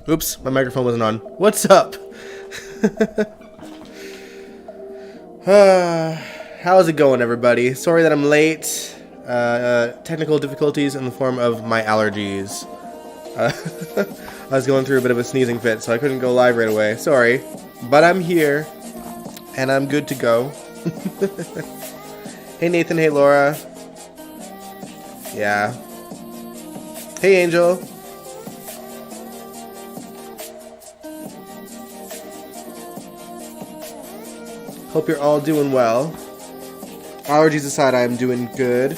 Oops, my microphone wasn't on. What's up? How's it going, everybody? Sorry that I'm late. Technical difficulties in the form of my allergies. I was going through a bit of a sneezing fit, so I couldn't go live right away. Sorry. But I'm here, and I'm good to go. Hey, Nathan. Hey, Laura. Yeah. Hey, Angel. Hope you're all doing well. Allergies aside, I'm doing good.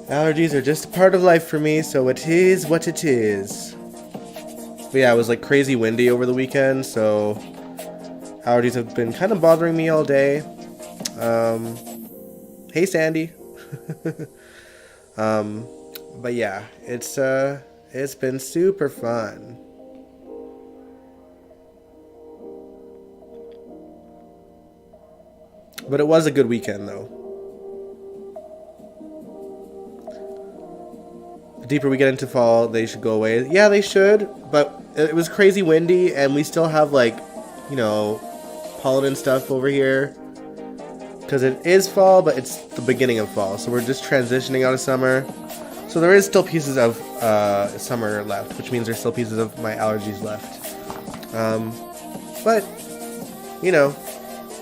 Allergies are just a part of life for me, so it is what it is. But yeah, it was like crazy windy over the weekend, so allergies have been kind of bothering me all day. Hey, Sandy. But yeah, it's been super fun. But it was a good weekend, though. The deeper we get into fall, they should go away. Yeah, they should, but it was crazy windy, and we still have, like, you know, pollen and stuff over here. Because it is fall, but it's the beginning of fall, so we're just transitioning out of summer. So there is still pieces of summer left, which means there's still pieces of my allergies left. But, you know,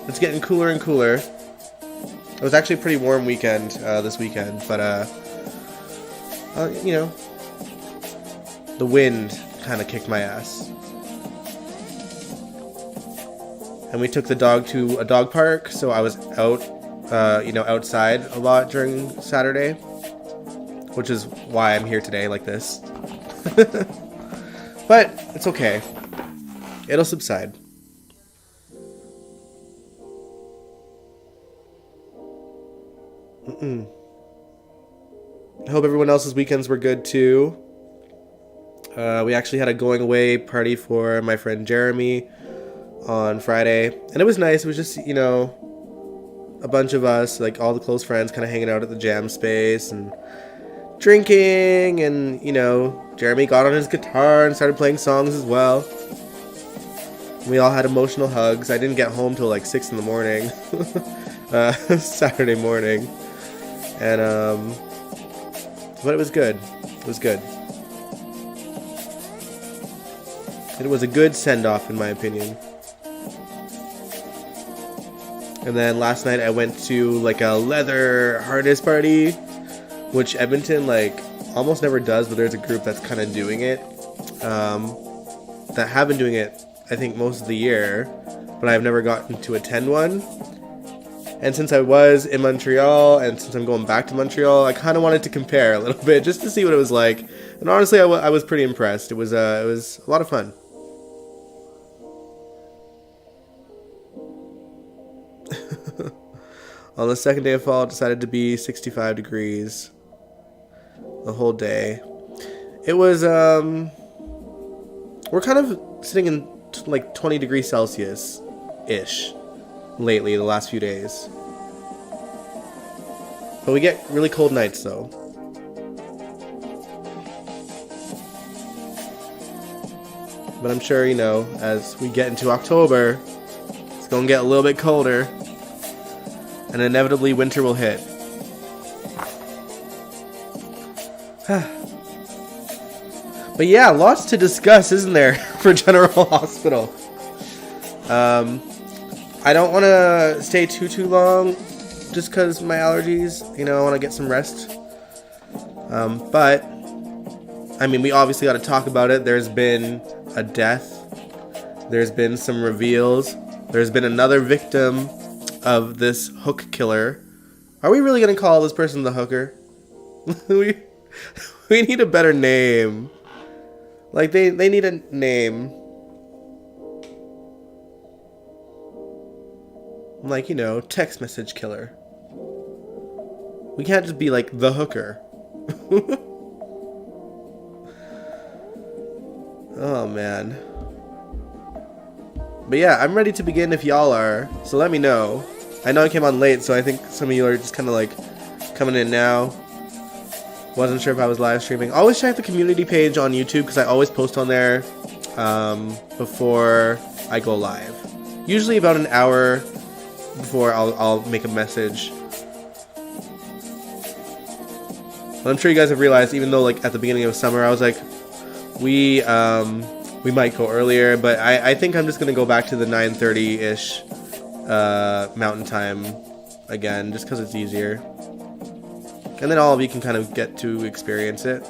it's getting cooler and cooler. It was actually a pretty warm weekend this weekend, but you know, the wind kind of kicked my ass. And we took the dog to a dog park, so I was out, you know, outside a lot during Saturday, which is why I'm here today like this. But it's okay. It'll subside. I hope everyone else's weekends were good too. We actually had a going away party for my friend Jeremy on Friday, and it was nice. It was just, you know, a bunch of us, like all the close friends, kind of hanging out at the jam space and drinking, and, you know, Jeremy got on his guitar and started playing songs as well. We all had emotional hugs. I didn't get home till like 6 in the morning, Saturday morning. And, but it was good. It was good. It was a good send-off, in my opinion. And then last night I went to, like, a leather harness party, which Edmonton, like, almost never does, but there's a group that's kind of doing it. That have been doing it, I think, most of the year, but I've never gotten to attend one. And since I was in Montreal, and since I'm going back to Montreal, I kind of wanted to compare a little bit, just to see what it was like. And honestly, I was pretty impressed. It was a lot of fun. On the second day of fall, it decided to be 65 degrees the whole day. It was, we're kind of sitting in, like, 20 degrees Celsius-ish lately, the last few days. But we get really cold nights, though. But I'm sure, you know, as we get into October, it's gonna get a little bit colder. And inevitably winter will hit. But yeah, lots to discuss, isn't there, for General Hospital? I don't want to stay too long, just because my allergies. You know, I want to get some rest. But, I mean, we obviously got to talk about it. There's been a death. There's been some reveals. There's been another victim of this hook killer. Are we really going to call this person the hooker? we need a better name. Like, they need a name. Like, you know, text message killer. We can't just be like the hooker. Oh, man. But yeah, I'm ready to begin if y'all are. So let me know. I know I came on late, so I think some of you are just kind of like coming in now. Wasn't sure if I was live streaming. Always check the community page on YouTube because I always post on there before I go live. Usually about an hour before I'll make a message. But I'm sure you guys have realized, even though like at the beginning of summer I was like, we might go earlier, but I think I'm just gonna go back to the 9:30-ish Mountain Time again, just because it's easier. And then all of you can kind of get to experience it.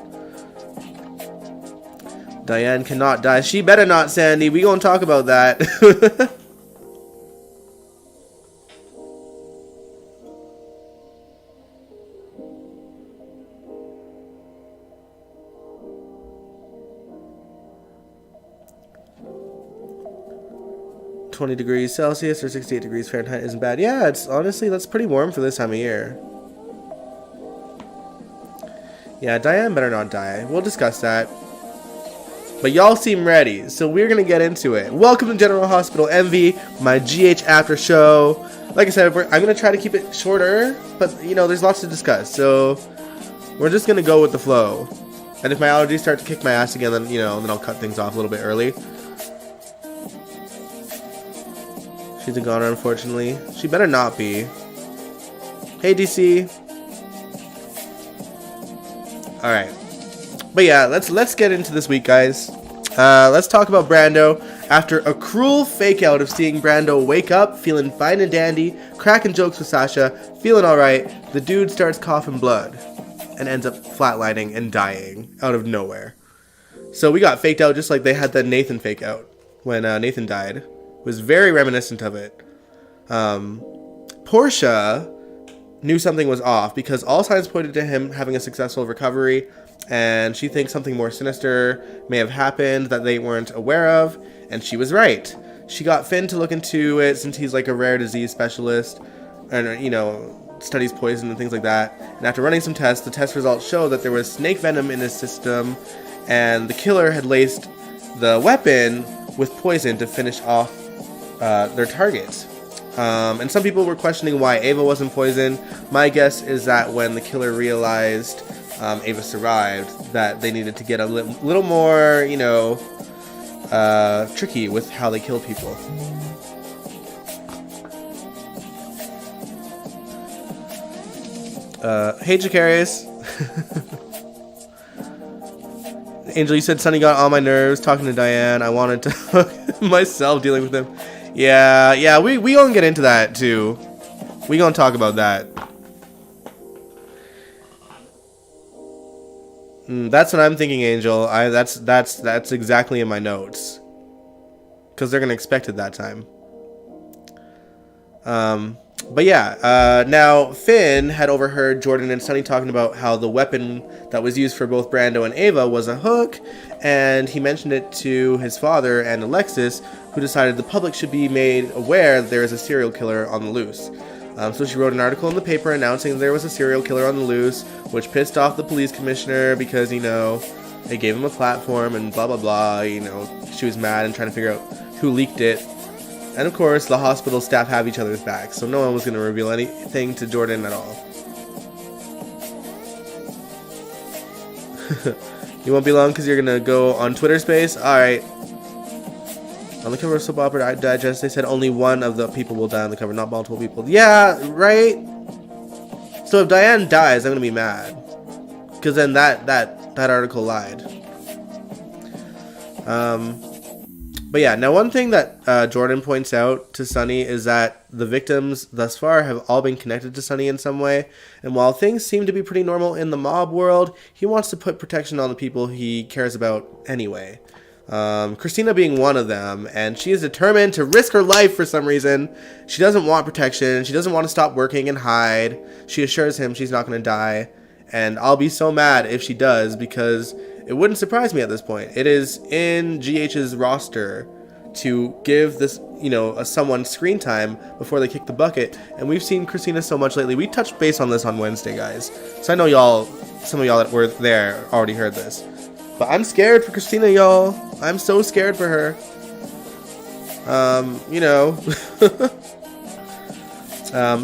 Diane cannot die. She better not, Sandy. We gonna talk about that. (20°C or 68°F isn't bad. Yeah, it's honestly, that's pretty warm for this time of year. Yeah, Diane better not die. We'll discuss that. But y'all seem ready, so we're gonna get into it. Welcome to General Hospital MV, my GH after show. Like I said, I'm gonna try to keep it shorter, but you know, there's lots to discuss, so we're just gonna go with the flow. And if my allergies start to kick my ass again, then then I'll cut things off a little bit early. She's a goner, unfortunately. She better not be. Hey, DC. All right, but yeah, let's get into this week, guys. Let's talk about Brando. After a cruel fake out of seeing Brando wake up feeling fine and dandy, cracking jokes with Sasha, feeling all right, the dude starts coughing blood and ends up flatlining and dying out of nowhere. So we got faked out just like they had the Nathan fake out when Nathan died. It was very reminiscent of it. Portia knew something was off because all signs pointed to him having a successful recovery, and she thinks something more sinister may have happened that they weren't aware of, and she was right. She got Finn to look into it since he's like a rare disease specialist and studies poison and things like that. And after running some tests, the test results showed that there was snake venom in his system, and the killer had laced the weapon with poison to finish off their targets. And some people were questioning why Ava wasn't poisoned. My guess is that when the killer realized Ava survived, that they needed to get a little more, tricky with how they kill people. Hey, Jacarius. Angel, you said Sonny got on my nerves talking to Diane. I wanted to myself dealing with him. Yeah, we gonna get into that too. We gonna talk about that. That's what I'm thinking, Angel. That's exactly in my notes. Because they're gonna expect it that time. But yeah, now Finn had overheard Jordan and Sonny talking about how the weapon that was used for both Brando and Ava was a hook, and he mentioned it to his father and Alexis, who decided the public should be made aware that there is a serial killer on the loose. So she wrote an article in the paper announcing there was a serial killer on the loose, which pissed off the police commissioner because, they gave him a platform and blah, blah, blah. She was mad and trying to figure out who leaked it. And of course, the hospital staff have each other's backs, so no one was going to reveal anything to Jordan at all. You won't be long because you're going to go on Twitter Space? Alright. On the cover of Soap Opera Digest, they said only one of the people will die on the cover, not multiple people. Yeah, right? So if Diane dies, I'm going to be mad. Because then that article lied. But yeah, now one thing that Jordan points out to Sonny is that the victims thus far have all been connected to Sonny in some way. And while things seem to be pretty normal in the mob world, he wants to put protection on the people he cares about anyway. Christina being one of them, and she is determined to risk her life for some reason. She doesn't want protection. She doesn't want to stop working and hide. She assures him she's not going to die. And I'll be so mad if she does, because it wouldn't surprise me at this point. It is in GH's roster to give this, someone screen time before they kick the bucket. And we've seen Christina so much lately. We touched base on this on Wednesday, guys. So I know some of y'all that were there already heard this. But I'm scared for Christina, y'all. I'm so scared for her.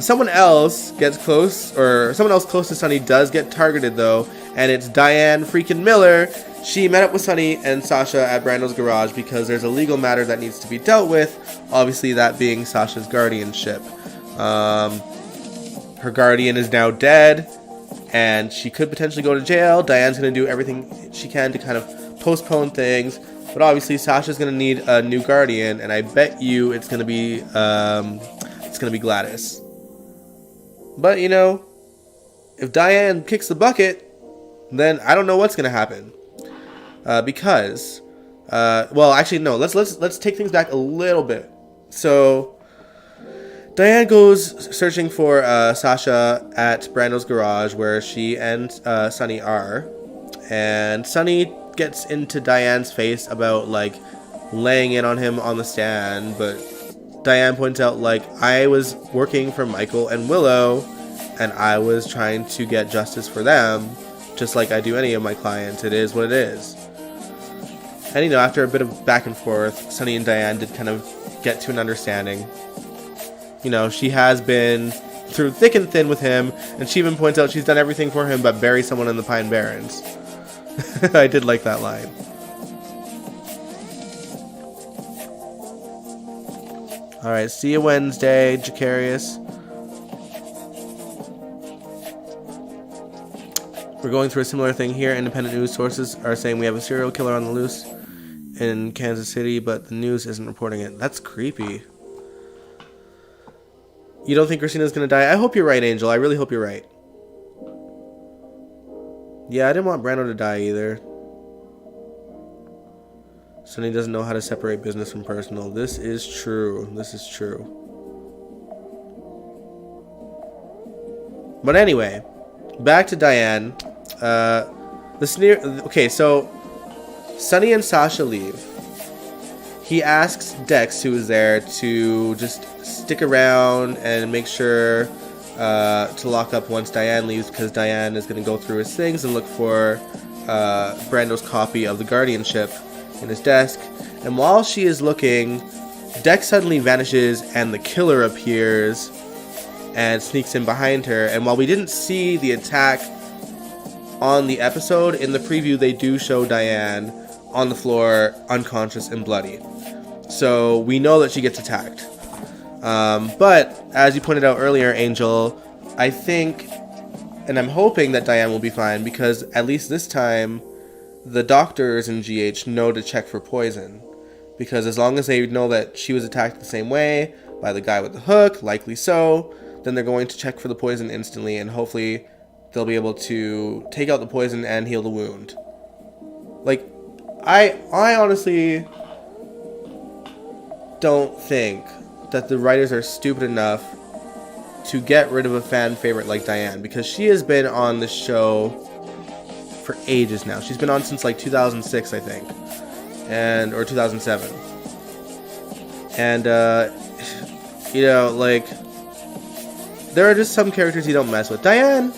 Someone else gets close, or someone else close to Sonny does get targeted, though, and it's Diane freaking Miller. She met up with Sunny and Sasha at Brando's garage because there's a legal matter that needs to be dealt with, obviously that being Sasha's guardianship. Her guardian is now dead, and she could potentially go to jail. Diane's going to do everything she can to kind of postpone things, but obviously Sasha's going to need a new guardian, and I bet you it's going to be Gladys. But, you know, if Diane kicks the bucket, then I don't know what's going to happen. Well, actually, no, let's take things back a little bit. So, Diane goes searching for Sasha at Brando's garage where she and Sunny are. And Sunny gets into Diane's face about, like, laying in on him on the stand. But Diane points out, like, I was working for Michael and Willow, and I was trying to get justice for them, just like I do any of my clients. It is what it is. And, you know, after a bit of back and forth, Sunny and Diane did kind of get to an understanding. You know, she has been through thick and thin with him, and she even points out she's done everything for him but bury someone in the Pine Barrens. I did like that line. Alright, see you Wednesday, Jacarius. We're going through a similar thing here. Independent news sources are saying we have a serial killer on the loose in Kansas City, but the news isn't reporting it. That's creepy. You don't think Christina's gonna die? I hope you're right, Angel. I really hope you're right. Yeah, I didn't want Brando to die either. Sunny doesn't know how to separate business from personal. This is true. This is true. But anyway, back to Diane. Okay, so Sunny and Sasha leave. He asks Dex, who is there, to just stick around and make sure to lock up once Diane leaves, because Diane is going to go through his things and look for Brando's copy of the guardianship in his desk. And while she is looking, Dex suddenly vanishes and the killer appears and sneaks in behind her. And while we didn't see the attack on the episode, in the preview they do show Diane on the floor, unconscious and bloody. So we know that she gets attacked. But as you pointed out earlier, Angel, I think, and I'm hoping that Diane will be fine, because at least this time the doctors in GH know to check for poison. Because as long as they know that she was attacked the same way by the guy with the hook, likely so, then they're going to check for the poison instantly, and hopefully they'll be able to take out the poison and heal the wound. Like, I honestly don't think that the writers are stupid enough to get rid of a fan favorite like Diane, because she has been on the show for ages now. She's been on since like 2006, I think, or 2007. And you know, like, there are just some characters you don't mess with. Diane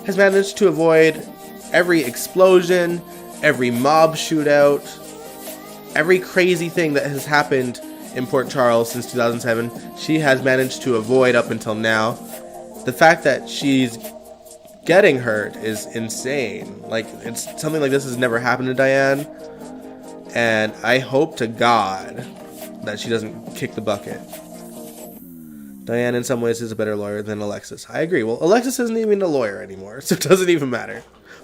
has managed to avoid every explosion, every mob shootout, every crazy thing that has happened in Port Charles since 2007. She has managed to avoid up until now. The fact that she's getting hurt is insane. Like, it's something like this has never happened to Diane, and I hope to God that she doesn't kick the bucket. Diane in some ways is a better lawyer than Alexis. I agree. Well, Alexis isn't even a lawyer anymore, so it doesn't even matter.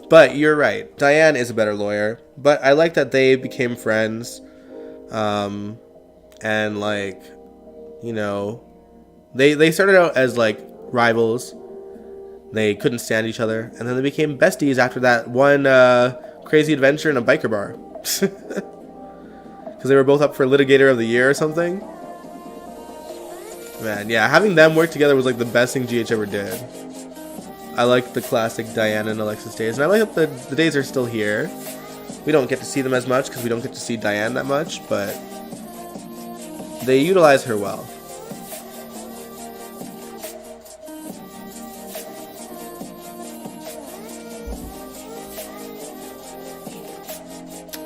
But you're right. Diane is a better lawyer. But I like that they became friends. And, like, you know, they started out as, like, rivals. They couldn't stand each other. And then they became besties after that one crazy adventure in a biker bar. Because they were both up for Litigator of the Year or something. Man, yeah, having them work together was, like, the best thing GH ever did. I like the classic Diane and Alexis days. And I like that the days are still here. We don't get to see them as much because we don't get to see Diane that much, but they utilize her well.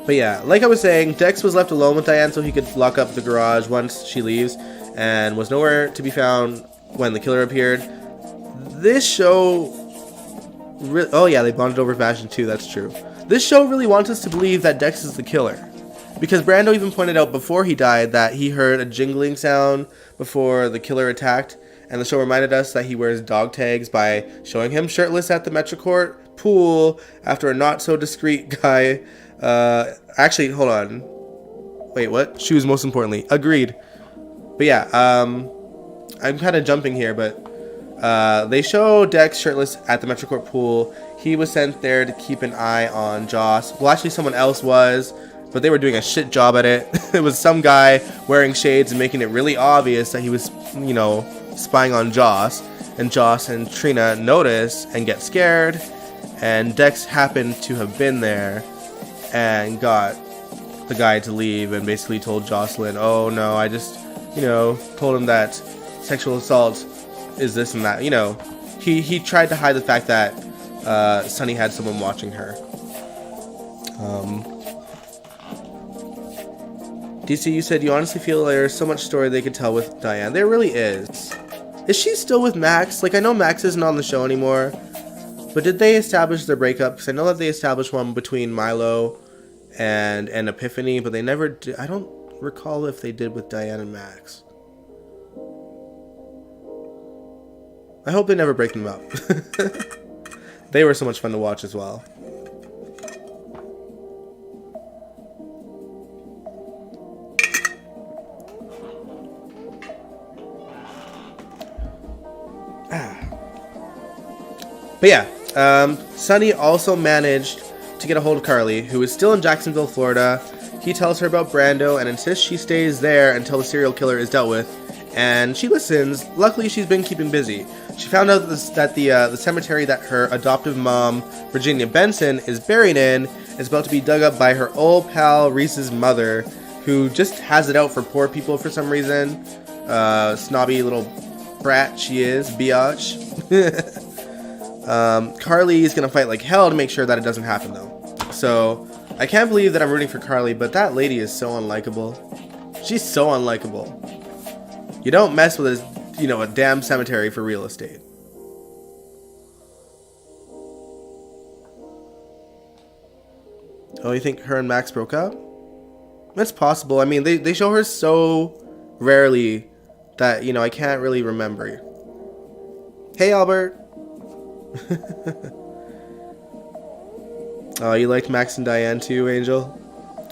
But yeah, like I was saying, Dex was left alone with Diane so he could lock up the garage once she leaves, and was nowhere to be found when the killer appeared. This show Oh yeah, they bonded over fashion too, that's true. This show really wants us to believe that Dex is the killer. Because Brando even pointed out before he died that he heard a jingling sound before the killer attacked. And the show reminded us that he wears dog tags by showing him shirtless at the Metrocourt pool after a not so discreet guy. Actually, hold on. Wait, what? Shoes, most importantly. Agreed. But yeah, I'm kind of jumping here, but they show Dex shirtless at the Metrocourt pool. He was sent there to keep an eye on Joss. Well, actually, someone else was, but they were doing a shit job at it. It was some guy wearing shades and making it really obvious that he was, you know, spying on Joss. And Joss and Trina notice and get scared. And Dex happened to have been there and got the guy to leave and basically told Jocelyn, oh no, I just, you know, told him that sexual assault is this and that. You know, he tried to hide the fact that Sunny had someone watching her. DC, you said you honestly feel there's so much story they could tell with Diane. There really is. Is she still with Max? Like, I know Max isn't on the show anymore, but did they establish their breakup? Because I know that they established one between Milo and Epiphany, but they never did. I don't recall if they did with Diane and Max. I hope they never break them up. They were so much fun to watch as well. But yeah, Sunny also managed to get a hold of Carly, who is still in Jacksonville, Florida. He tells her about Brando and insists she stays there until the serial killer is dealt with. And she listens. Luckily, she's been keeping busy. She found out that the cemetery that her adoptive mom, Virginia Benson, is buried in is about to be dug up by her old pal Reese's mother, who just has it out for poor people for some reason. Snobby little brat she is, biatch. Carly's gonna fight like hell to make sure that it doesn't happen though. So I can't believe that I'm rooting for Carly, but that lady is so unlikable. She's so unlikable. You don't mess with a damn cemetery for real estate. Oh, you think her and Max broke up? That's possible. I mean, they show her so rarely that, I can't really remember. Hey, Albert. Oh, you liked Max and Diane too, Angel?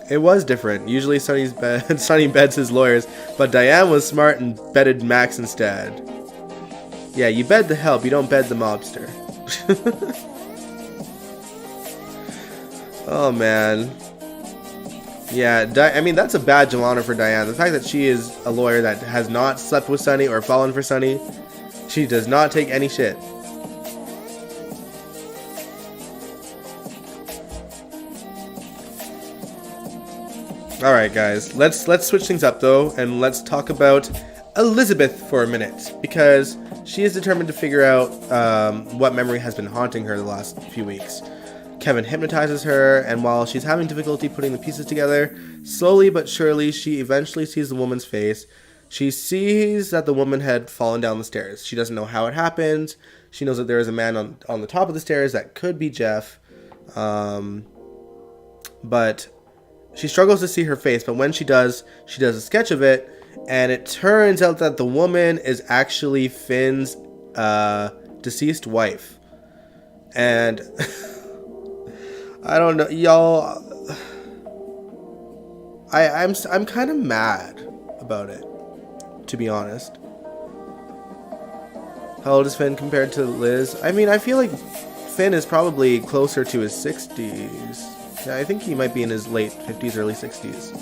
It was different. Usually Sunny beds his lawyers, but Diane was smart and bedded Max instead. Yeah, you bed the help, you don't bed the mobster. Oh man. Yeah, I mean, that's a badge of honor for Diane. The fact that she is a lawyer that has not slept with Sunny or fallen for Sunny, she does not take any shit. Alright guys, let's switch things up though, and let's talk about Elizabeth for a minute, because she is determined to figure out what memory has been haunting her the last few weeks. Kevin hypnotizes her, and while she's having difficulty putting the pieces together, slowly but surely she eventually sees the woman's face. She sees that the woman had fallen down the stairs. She doesn't know how it happened. She knows that there is a man on the top of the stairs that could be Jeff, but she struggles to see her face, but when she does a sketch of it, and it turns out that the woman is actually Finn's deceased wife. And I don't know, y'all. I'm kind of mad about it, to be honest. How old is Finn compared to Liz? I mean, I feel like Finn is probably closer to his 60s. Yeah, I think he might be in his late 50s, early 60s.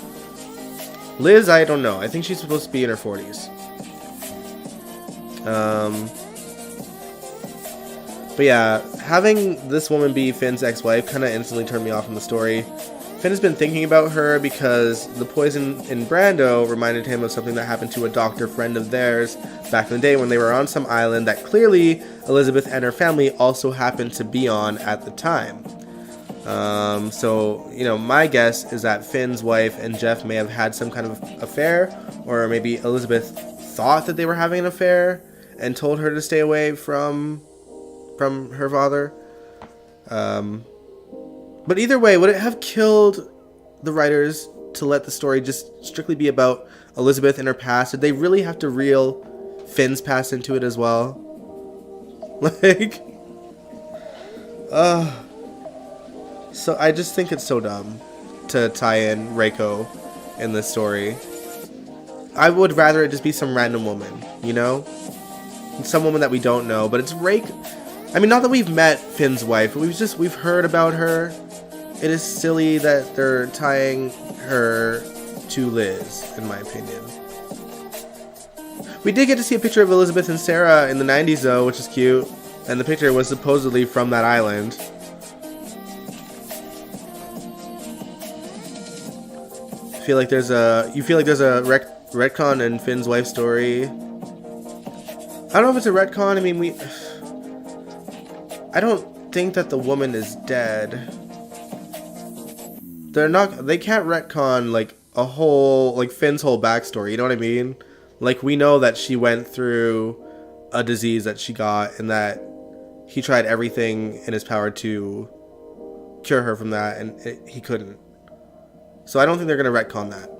Liz, I don't know. I think she's supposed to be in her 40s. But yeah, having this woman be Finn's ex-wife kind of instantly turned me off from the story. Finn has been thinking about her because the poison in Brando reminded him of something that happened to a doctor friend of theirs back in the day when they were on some island that clearly Elizabeth and her family also happened to be on at the time. So, my guess is that Finn's wife and Jeff may have had some kind of affair, or maybe Elizabeth thought that they were having an affair and told her to stay away from her father. But either way, would it have killed the writers to let the story just strictly be about Elizabeth and her past? Did they really have to reel Finn's past into it as well? Like, so I just think it's so dumb to tie in Reiko in this story. I would rather it just be some random woman, you know? Some woman that we don't know, but it's Reiko. I mean, not that we've met Finn's wife, but we've heard about her. It is silly that they're tying her to Liz, in my opinion. We did get to see a picture of Elizabeth and Sarah in the 90s, though, which is cute. And the picture was supposedly from that island. You feel like there's a retcon in Finn's wife's story. I don't know if it's a retcon. I mean, I don't think that the woman is dead. They can't retcon like a whole, like Finn's whole backstory, you know what I mean? Like, we know that she went through a disease that she got and that he tried everything in his power to cure her from that, and he couldn't. So I don't think they're going to retcon that.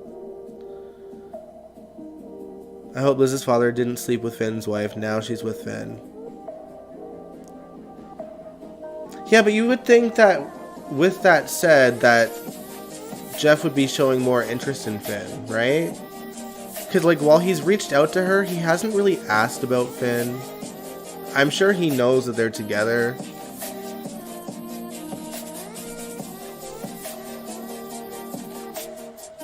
I hope Liz's father didn't sleep with Finn's wife. Now she's with Finn. Yeah, but you would think that, with that said, that Jeff would be showing more interest in Finn, right? Because, like, while he's reached out to her, he hasn't really asked about Finn. I'm sure he knows that they're together.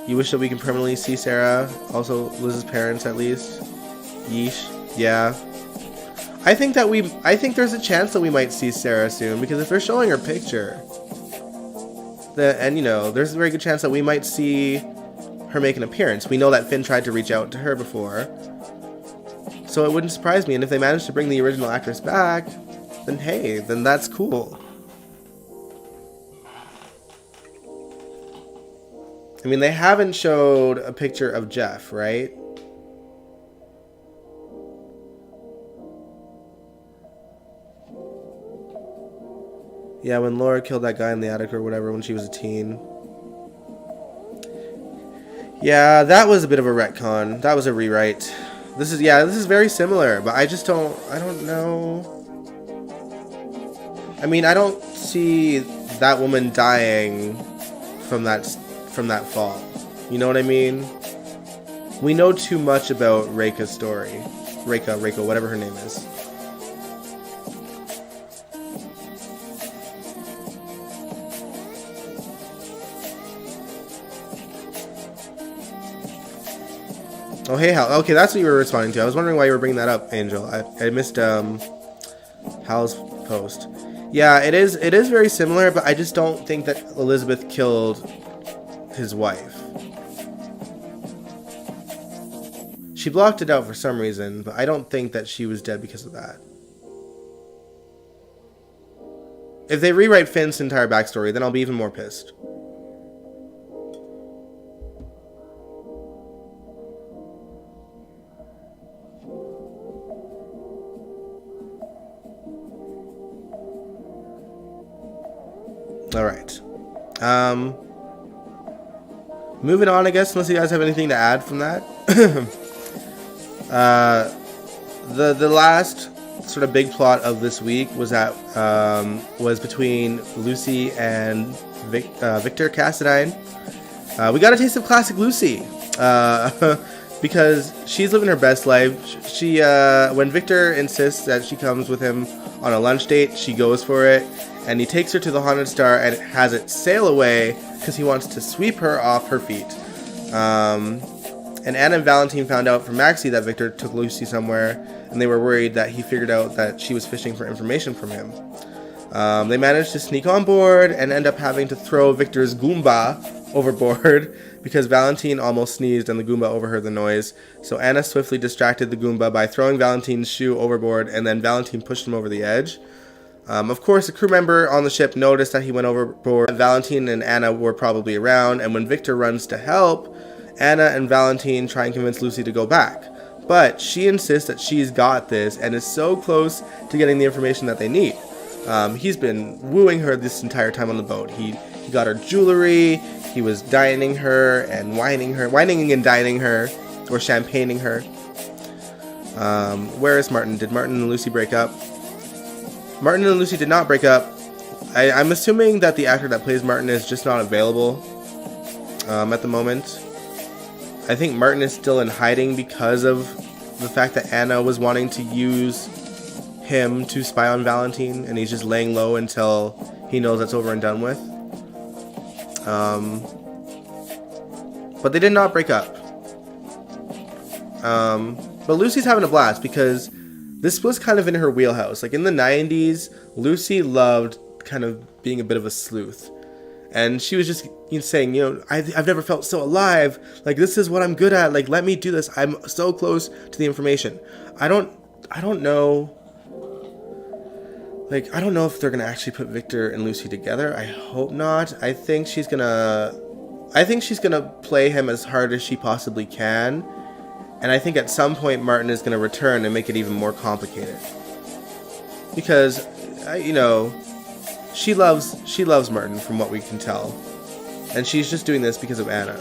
You wish that we can permanently see Sarah? Also, Liz's parents, at least? Yeesh. Yeah. I think there's a chance that we might see Sarah soon, because if they're showing her picture, and, you know, there's a very good chance that we might see her make an appearance. We know that Finn tried to reach out to her before, so it wouldn't surprise me. And if they manage to bring the original actress back, then hey, then that's cool. I mean, they haven't showed a picture of Jeff, right? Yeah, when Laura killed that guy in the attic or whatever when she was a teen. Yeah, that was a bit of a retcon. That was a rewrite. This is very similar, but I don't know. I mean, I don't see that woman dying from that fall. You know what I mean? We know too much about Reika's story. Reiko, whatever her name is. Oh, hey, Hal. Okay, that's what you were responding to. I was wondering why you were bringing that up, Angel. I missed Hal's post. Yeah, it is very similar, but I just don't think that Elizabeth killed his wife. She blocked it out for some reason, but I don't think that she was dead because of that. If they rewrite Finn's entire backstory, then I'll be even more pissed. Alright. Moving on, I guess, unless you guys have anything to add from that. The last sort of big plot of this week was between Lucy and Victor Cassadine. We got a taste of classic Lucy. Because she's living her best life. She when Victor insists that she comes with him on a lunch date, she goes for it. And he takes her to the Haunted Star and has it sail away because he wants to sweep her off her feet. And Anna and Valentine found out from Maxie that Victor took Lucy somewhere, and they were worried that he figured out that she was fishing for information from him. They managed to sneak on board and end up having to throw Victor's Goomba overboard because Valentine almost sneezed and the Goomba overheard the noise. So Anna swiftly distracted the Goomba by throwing Valentine's shoe overboard, and then Valentine pushed him over the edge. Of course, a crew member on the ship noticed that he went overboard. Valentine and Anna were probably around, and when Victor runs to help, Anna and Valentine try and convince Lucy to go back. But she insists that she's got this and is so close to getting the information that they need. He's been wooing her this entire time on the boat. He got her jewelry. He was dining her and whining and dining her, or champagning her. Where is Martin? Did Martin and Lucy break up? Martin and Lucy did not break up. I'm assuming that the actor that plays Martin is just not available at the moment. I think Martin is still in hiding because of the fact that Anna was wanting to use him to spy on Valentine, and he's just laying low until he knows that's over and done with. But they did not break up. But Lucy's having a blast because this was kind of in her wheelhouse. Like in the 90s, Lucy loved kind of being a bit of a sleuth. And she was just saying, I've never felt so alive. Like, this is what I'm good at. Like, let me do this. I'm so close to the information. I don't know. Like, I don't know if they're going to actually put Victor and Lucy together. I hope not. I think she's going to play him as hard as she possibly can. And I think at some point Martin is going to return and make it even more complicated. Because, she loves Martin from what we can tell. And she's just doing this because of Anna.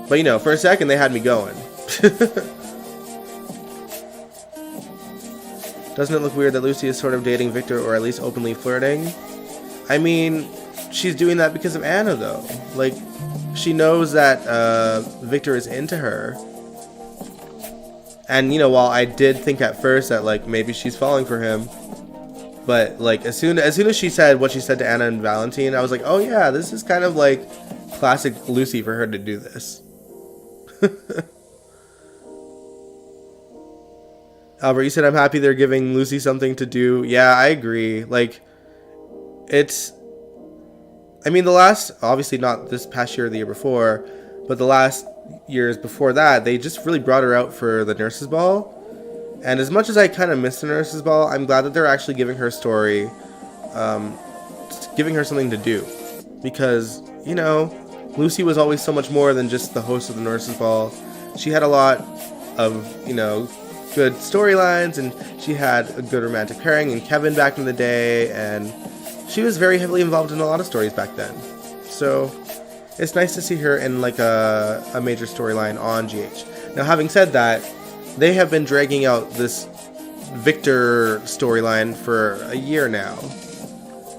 But, for a second they had me going. Doesn't it look weird that Lucy is sort of dating Victor, or at least openly flirting? I mean, she's doing that because of Anna, though. Like, she knows that Victor is into her. And, while I did think at first that, like, maybe she's falling for him, but, like, as soon as she said what she said to Anna and Valentine, I was like, oh, yeah, this is kind of, like, classic Lucy for her to do this. Albert, you said, I'm happy they're giving Lucy something to do. Yeah, I agree. Like, obviously not this past year or the year before, but the last years before that, they just really brought her out for the nurses' ball. And as much as I kind of miss the nurses' ball, I'm glad that they're actually giving her a story, giving her something to do. Because, Lucy was always so much more than just the host of the nurses' ball. She had a lot of, good storylines, and she had a good romantic pairing in Kevin back in the day, and she was very heavily involved in a lot of stories back then. So it's nice to see her in like a major storyline on GH. Now, having said that, they have been dragging out this Victor storyline for a year now.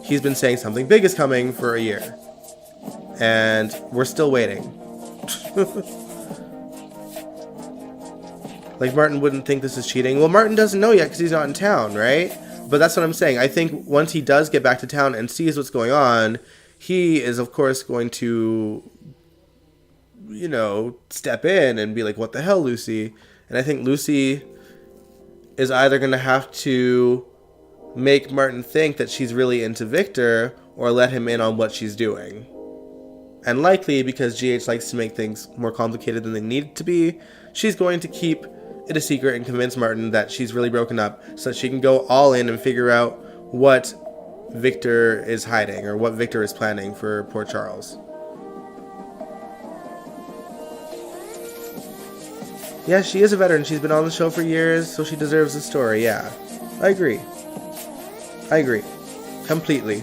He's been saying something big is coming for a year, and we're still waiting. Like, Martin wouldn't think this is cheating. Well, Martin doesn't know yet because he's not in town, right? But that's what I'm saying. I think once he does get back to town and sees what's going on, he is, of course, going to, step in and be like, what the hell, Lucy? And I think Lucy is either going to have to make Martin think that she's really into Victor, or let him in on what she's doing. And likely, because GH likes to make things more complicated than they need to be, she's going to keep it a secret and convince Martin that she's really broken up, so that she can go all in and figure out what Victor is hiding, or what Victor is planning for poor Charles. Yeah, she is a veteran. She's been on the show for years, so she deserves a story. Yeah, I agree. Completely.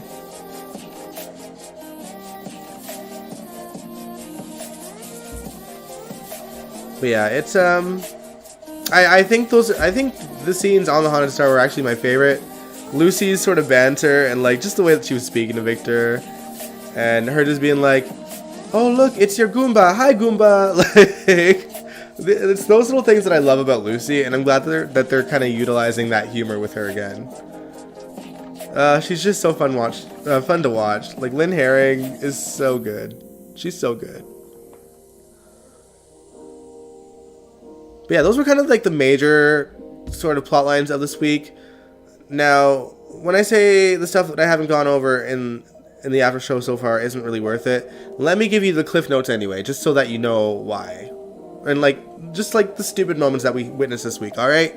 But yeah, it's I think the scenes on the Haunted Star were actually my favorite. Lucy's sort of banter and like just the way that she was speaking to Victor, and her just being like, "Oh look, it's your Goomba. Hi Goomba." Like, it's those little things that I love about Lucy, and I'm glad that they're kind of utilizing that humor with her again. She's just so fun to watch. Like, Lynn Herring is so good. She's so good. But yeah, those were kind of like the major sort of plot lines of this week. Now, when I say the stuff that I haven't gone over in the after show so far isn't really worth it, let me give you the cliff notes anyway, just so that you know why. And just like the stupid moments that we witnessed this week, alright?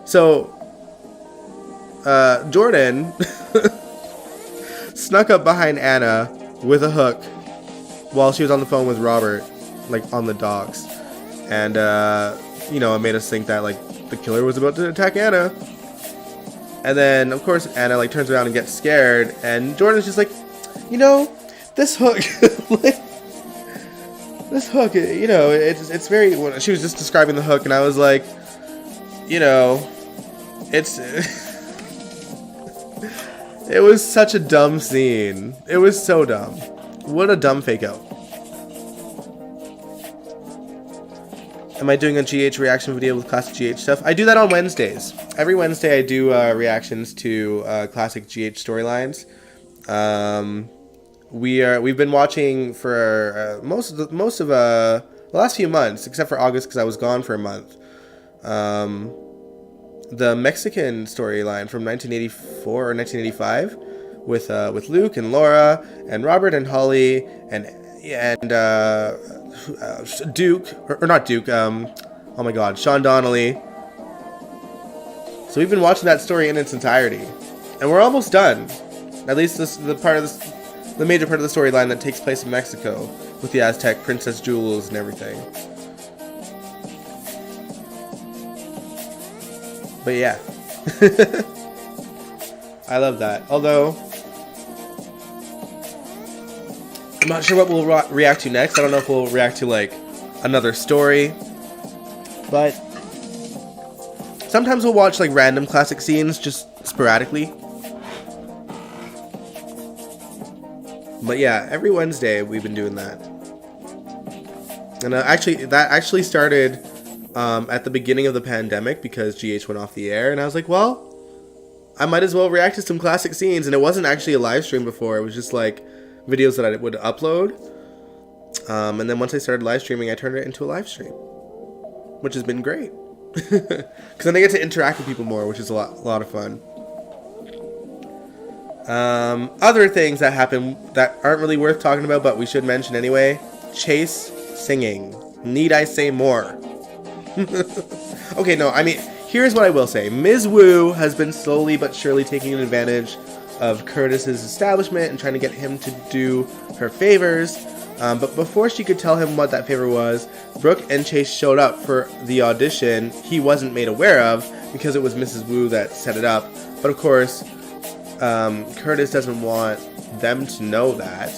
So, Jordan snuck up behind Anna with a hook while she was on the phone with Robert, like on the docks. And, it made us think that, like, the killer was about to attack Anna. And then, of course, Anna, like, turns around and gets scared. And Jordan's just like, you know, this hook, like, this hook, you know, it's very, she was just describing the hook, and I was like, you know, it's, it was such a dumb scene. It was so dumb. What a dumb fake out. Am I doing a GH reaction video with classic GH stuff? I do that on Wednesdays. Every Wednesday I do reactions to classic GH storylines. We've been watching for most of the last few months, except for August because I was gone for a month. The Mexican storyline from 1984 or 1985 with Luke and Laura and Robert and Holly and Duke, or not Duke, oh my god, Sean Donnelly. So we've been watching that story in its entirety. And we're almost done. At least the major part of the storyline that takes place in Mexico with the Aztec princess jewels and everything. But yeah. I love that. Although I'm not sure what we'll react to next. I don't know if we'll react to, like, another story. But sometimes we'll watch, like, random classic scenes just sporadically. But yeah, every Wednesday we've been doing that. And that actually started at the beginning of the pandemic because GH went off the air. And I was like, well, I might as well react to some classic scenes. And it wasn't actually a live stream before. It was just, like, videos that I would upload, and then once I started live streaming, I turned it into a live stream, which has been great, because then I get to interact with people more, which is a lot of fun. Other things that happen that aren't really worth talking about, but we should mention anyway. Chase singing. Need I say more? Okay, no, I mean, here's what I will say. Ms. Wu has been slowly but surely taking advantage of Curtis's establishment and trying to get him to do her favors. But before she could tell him what that favor was, Brooke and Chase showed up for the audition he wasn't made aware of because it was Mrs. Wu that set it up. But of course, Curtis doesn't want them to know that.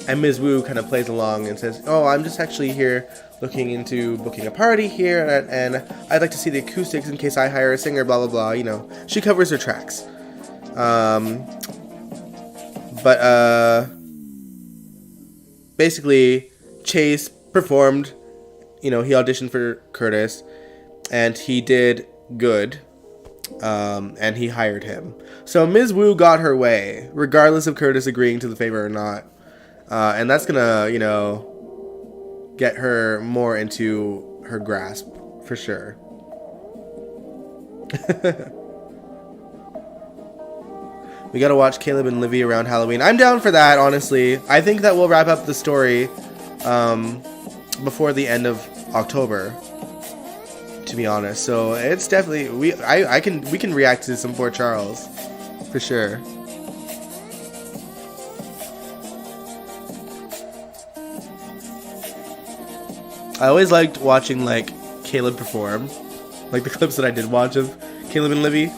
And Ms. Wu kind of plays along and says, oh, I'm just actually here looking into booking a party here, and I'd like to see the acoustics in case I hire a singer, blah, blah, blah. You know, she covers her tracks. Basically, Chase performed, you know, he auditioned for Curtis, and he did good, and he hired him. So Ms. Wu got her way, regardless of Curtis agreeing to the favor or not, and that's gonna, you know, get her more into her grasp, for sure. We gotta watch Caleb and Livy around Halloween. I'm down for that, honestly. I think that we'll wrap up the story before the end of October, to be honest. So it's definitely we can react to some Port Charles for sure. I always liked watching, like, Caleb perform, like the clips that I did watch of Caleb and Livy.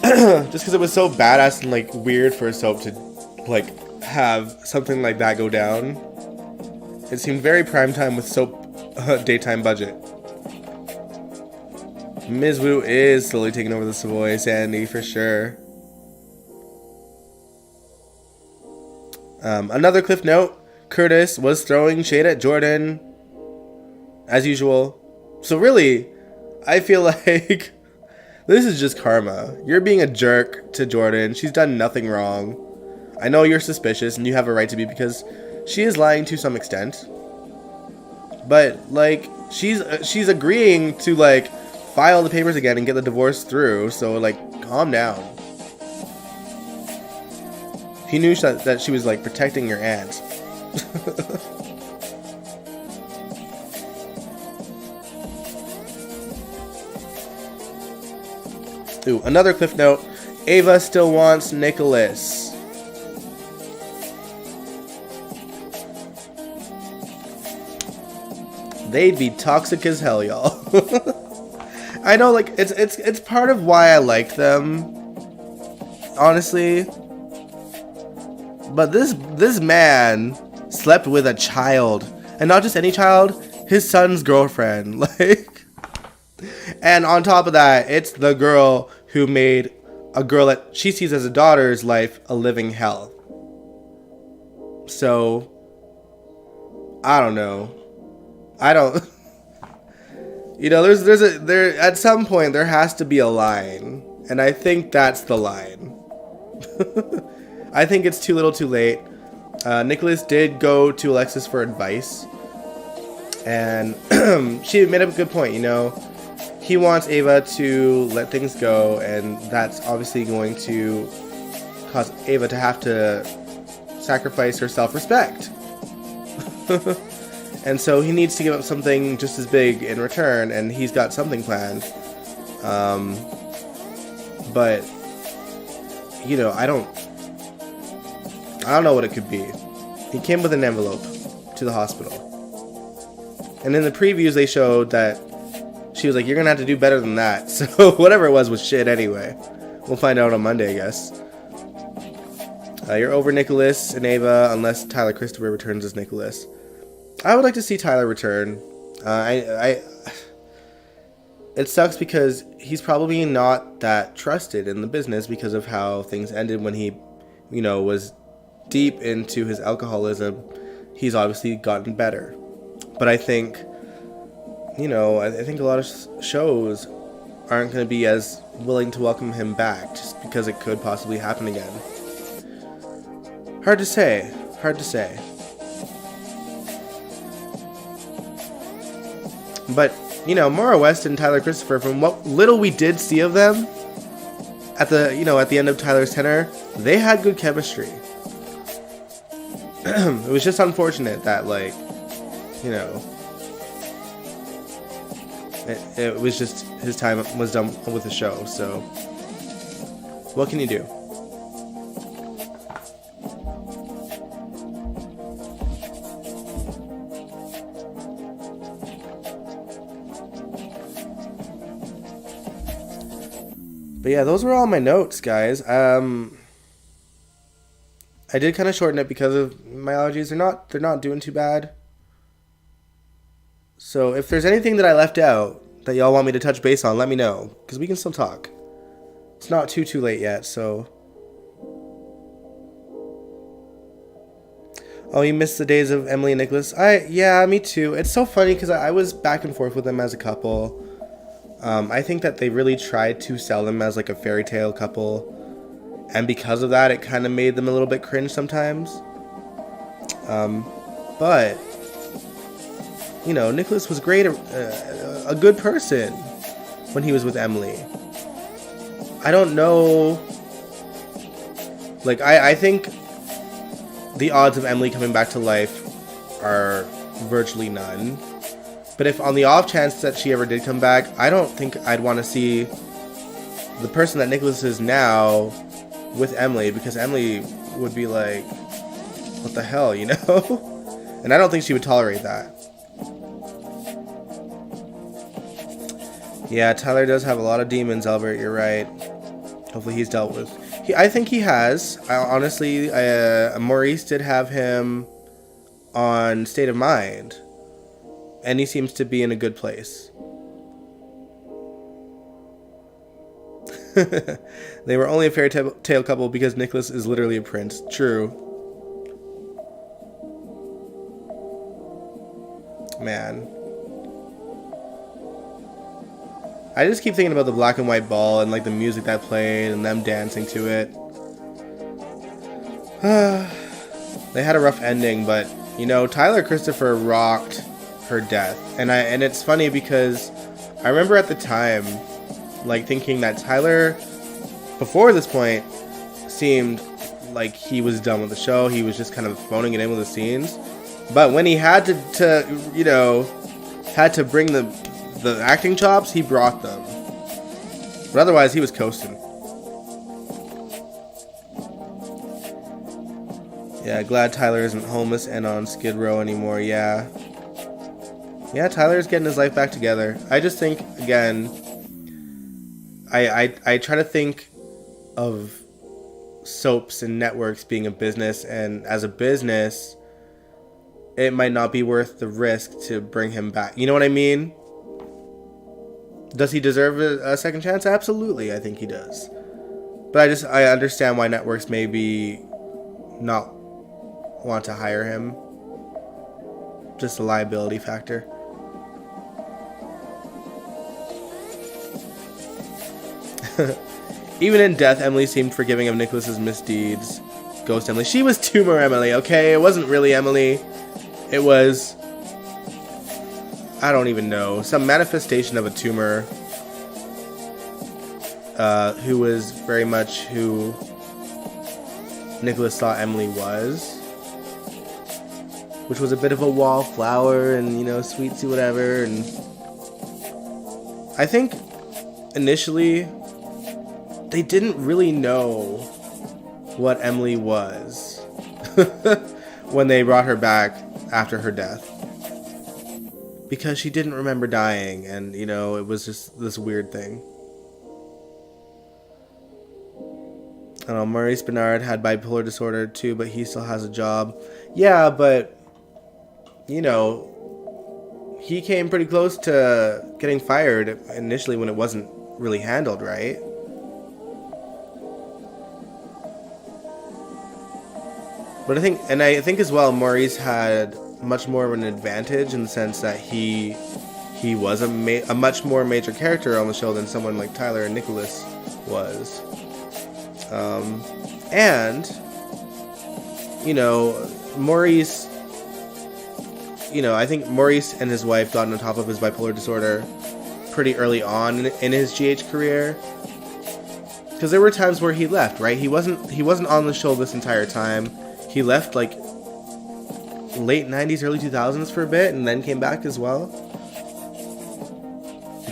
Just because it was so badass and, like, weird for a soap to, like, have something like that go down. It seemed very primetime with soap daytime budget. Ms. Wu is slowly taking over the Savoy Sandy for sure. Another cliff note: Curtis was throwing shade at Jordan, as usual. So really, I feel like this is just karma. You're being a jerk to Jordan. She's done nothing wrong. I know you're suspicious, and you have a right to be because she is lying to some extent. But, like, she's agreeing to, like, file the papers again and get the divorce through. So, like, calm down. He knew that she was, like, protecting your aunt. Ooh, another cliff note. Ava still wants Nicholas. They'd be toxic as hell, y'all. I know, like, it's part of why I like them, honestly. But this man slept with a child, and not just any child, his son's girlfriend, like. And on top of that, it's the girl who made a girl that she sees as a daughter's life a living hell. So, I don't know. I don't. You know, there at some point there has to be a line, and I think that's the line. I think it's too little, too late. Nicholas did go to Alexis for advice, and she made up a good point. You know, he wants Ava to let things go, and that's obviously going to cause Ava to have to sacrifice her self-respect. And so he needs to give up something just as big in return, and he's got something planned. But you know, I don't know what it could be. He came with an envelope to the hospital, and in the previews they showed that she was like, "You're gonna have to do better than that." So whatever it was shit anyway. We'll find out on Monday, I guess. You're over Nicholas and Ava unless Tyler Christopher returns as Nicholas. I would like to see Tyler return. It sucks because he's probably not that trusted in the business because of how things ended when he, you know, was deep into his alcoholism. He's obviously gotten better. But I think, you know, I think a lot of shows aren't going to be as willing to welcome him back just because it could possibly happen again. Hard to say. But, you know, Maura West and Tyler Christopher, from what little we did see of them at the, you know, at the end of Tyler's tenure, they had good chemistry. It was just unfortunate that, like, you know, it was just his time was done with the show. So, what can you do? But yeah, those were all my notes, guys. I did kind of shorten it because of my allergies. They're not doing too bad. So if there's anything that I left out that y'all want me to touch base on, let me know, because we can still talk. It's not too late yet, so. Oh, you missed the days of Emily and Nicholas? Yeah, me too. It's so funny because I was back and forth with them as a couple. I think that they really tried to sell them as like a fairy tale couple, and because of that, it kind of made them a little bit cringe sometimes. But you know, Nicholas was great, a good person when he was with Emily. I don't know, like I think the odds of Emily coming back to life are virtually none. But if on the off chance that she ever did come back, I don't think I'd want to see the person that Nicholas is now with Emily, because Emily would be like, what the hell, you know? And I don't think she would tolerate that. Yeah, Tyler does have a lot of demons, Albert, you're right. Hopefully he's dealt with. I think he has. Honestly, Maurice did have him on State of Mind. And he seems to be in a good place. They were only a fairy tale couple because Nicholas is literally a prince. True. Man. I just keep thinking about the black and white ball and like the music that played and them dancing to it. They had a rough ending, but you know, Tyler Christopher rocked her death, and it's funny because I remember at the time like thinking that Tyler before this point seemed like he was done with the show. He was just kind of phoning it in with the scenes, but when he had to you know, had to bring the acting chops, he brought them. But otherwise he was coasting. Yeah, glad Tyler isn't homeless and on Skid Row anymore. Yeah, Tyler's getting his life back together. I just think, again, I try to think of soaps and networks being a business, and as a business, it might not be worth the risk to bring him back. You know what I mean? Does he deserve a second chance? Absolutely, I think he does. But I understand why networks maybe not want to hire him. Just a liability factor. Even in death, Emily seemed forgiving of Nicholas's misdeeds. Ghost Emily. She was tumor Emily, okay? It wasn't really Emily. It was, I don't even know, some manifestation of a tumor, who was very much who Nicholas thought Emily was, which was a bit of a wallflower and, you know, sweetsy whatever. And I think initially they didn't really know what Emily was when they brought her back after her death, because she didn't remember dying, and, you know, it was just this weird thing. I don't know, Maurice Bernard had bipolar disorder too, but he still has a job. Yeah, but, you know, he came pretty close to getting fired initially when it wasn't really handled right. But I think as well, Maurice had much more of an advantage in the sense that he was a much more major character on the show than someone like Tyler and Nicholas was. And, you know, Maurice, you know, I think Maurice and his wife got on top of his bipolar disorder pretty early on in his GH career. Because there were times where he left, right? He wasn't on the show this entire time. He left like late 90s, early 2000s for a bit, and then came back as well.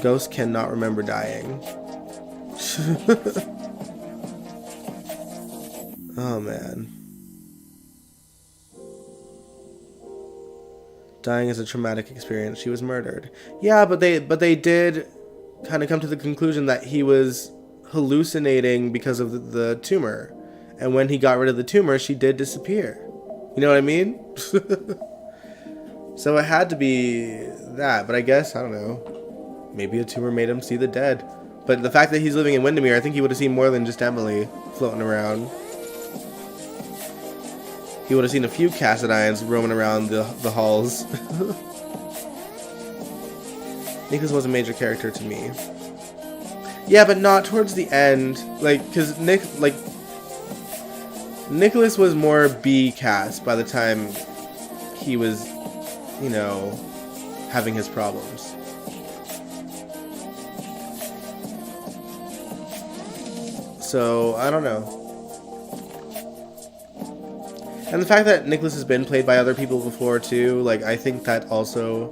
Ghost cannot remember dying. Oh man. Dying is a traumatic experience. She was murdered. Yeah, but they did kind of come to the conclusion that he was hallucinating because of the tumor. And when he got rid of the tumor, she did disappear. You know what I mean? So it had to be that. But I guess, I don't know, maybe a tumor made him see the dead. But the fact that he's living in Windermere, I think he would have seen more than just Emily floating around. He would have seen a few Cassidines roaming around the halls. Nicholas was a major character to me. Yeah, but not towards the end. Like, because Nicholas was more B cast by the time he was, you know, having his problems. So, I don't know. And the fact that Nicholas has been played by other people before too, like, I think that also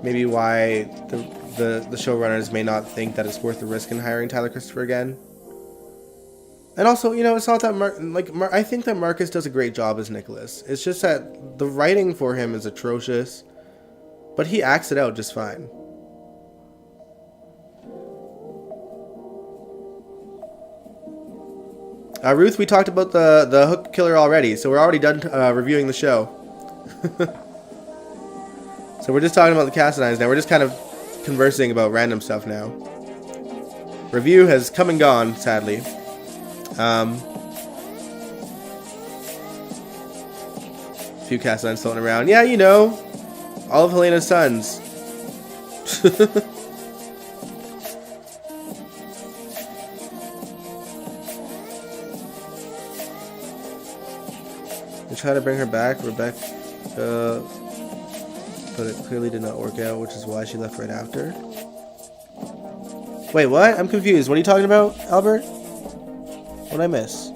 maybe why the showrunners may not think that it's worth the risk in hiring Tyler Christopher again. And also, you know, it's not that I think that Marcus does a great job as Nicholas. It's just that the writing for him is atrocious, but he acts it out just fine. Ruth, we talked about the hook killer already, so we're already done reviewing the show. So we're just talking about the Cassidines now. We're just kind of conversing about random stuff now. Review has come and gone, sadly. A few Cassidines floating around. Yeah, you know, all of Helena's sons. They tried to bring her back, Rebecca, but it clearly did not work out, which is why she left right after. Wait, what? I'm confused. What are you talking about, Albert? What did I miss?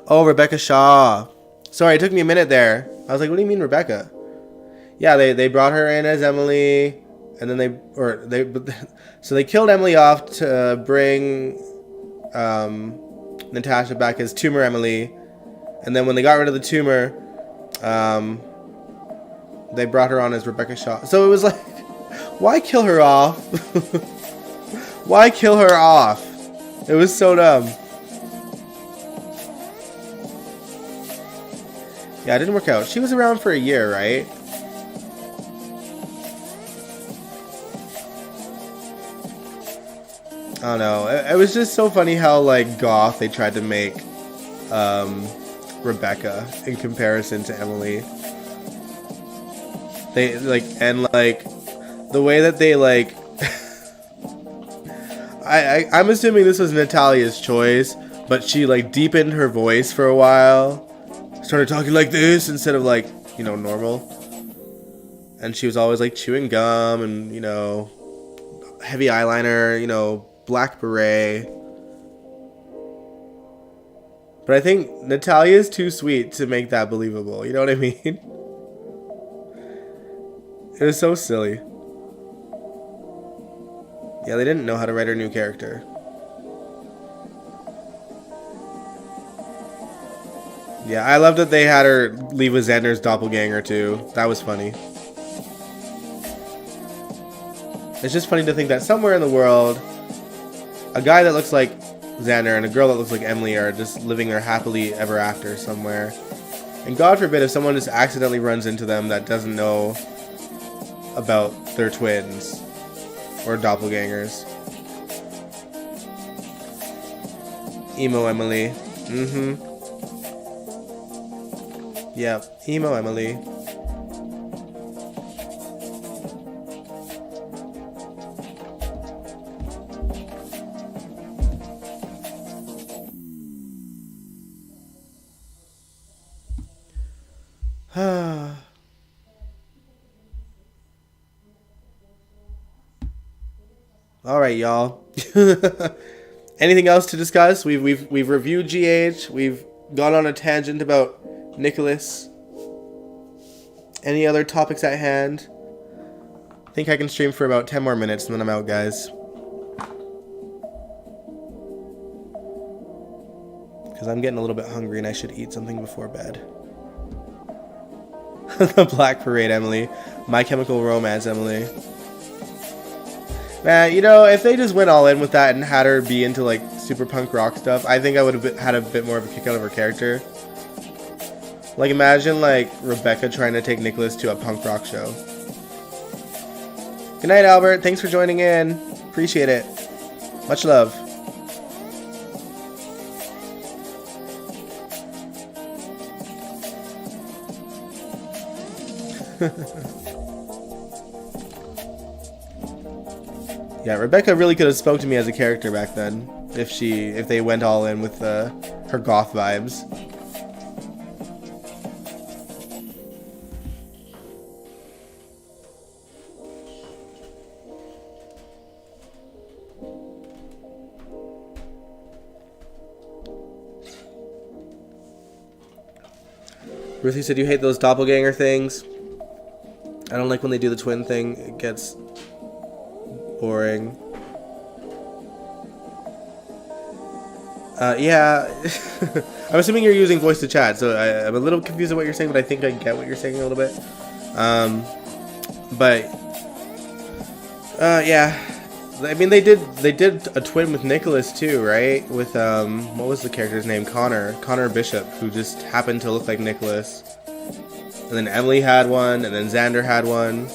Oh, Rebecca Shaw. Sorry, it took me a minute there. I was like, what do you mean, Rebecca? Yeah, they brought her in as Emily, and then so they killed Emily off to bring Natasha back as Tumor Emily. And then when they got rid of the tumor, they brought her on as Rebecca Shaw. So it was like, why kill her off? Why kill her off? It was so dumb. Yeah, it didn't work out. She was around for a year, right? I don't know. It was just so funny how, like, goth they tried to make Rebecca in comparison to Emily. They, like, and, like, the way that they, like... I'm assuming this was Natalia's choice, but she, like, deepened her voice for a while. Started talking like this instead of, like, you know, normal. And she was always, like, chewing gum and, you know, heavy eyeliner, you know, black beret. But I think Natalia is too sweet to make that believable. You know what I mean? It was so silly. Yeah, they didn't know how to write her new character. Yeah, I love that they had her leave with Xander's doppelganger too. That was funny. It's just funny to think that somewhere in the world, a guy that looks like Xander and a girl that looks like Emily are just living their happily ever after somewhere. And God forbid if someone just accidentally runs into them that doesn't know about their twins or doppelgangers. Emo Emily. Mm-hmm. Yep, emo Emily. All right, y'all. Anything else to discuss? We've reviewed GH. We've gone on a tangent about Nicholas. Any other topics at hand? I think I can stream for about 10 more minutes and then I'm out, guys. Because I'm getting a little bit hungry and I should eat something before bed. The Black Parade Emily. My Chemical Romance Emily. Man, you know, if they just went all in with that and had her be into, like, super punk rock stuff, I think I would have had a bit more of a kick out of her character. Like, imagine, like, Rebecca trying to take Nicholas to a punk rock show. Good night, Albert. Thanks for joining in. Appreciate it. Much love. Yeah, Rebecca really could have spoke to me as a character back then if they went all in with her goth vibes. Ruthie said you hate those doppelganger things. I don't like when they do the twin thing. It gets boring. Yeah. I'm assuming you're using voice to chat, so I'm a little confused at what you're saying, but I think I get what you're saying a little bit. Yeah. I mean, they did a twin with Nicholas too, right? With what was the character's name? Connor Bishop, who just happened to look like Nicholas. And then Emily had one, and then Xander had one.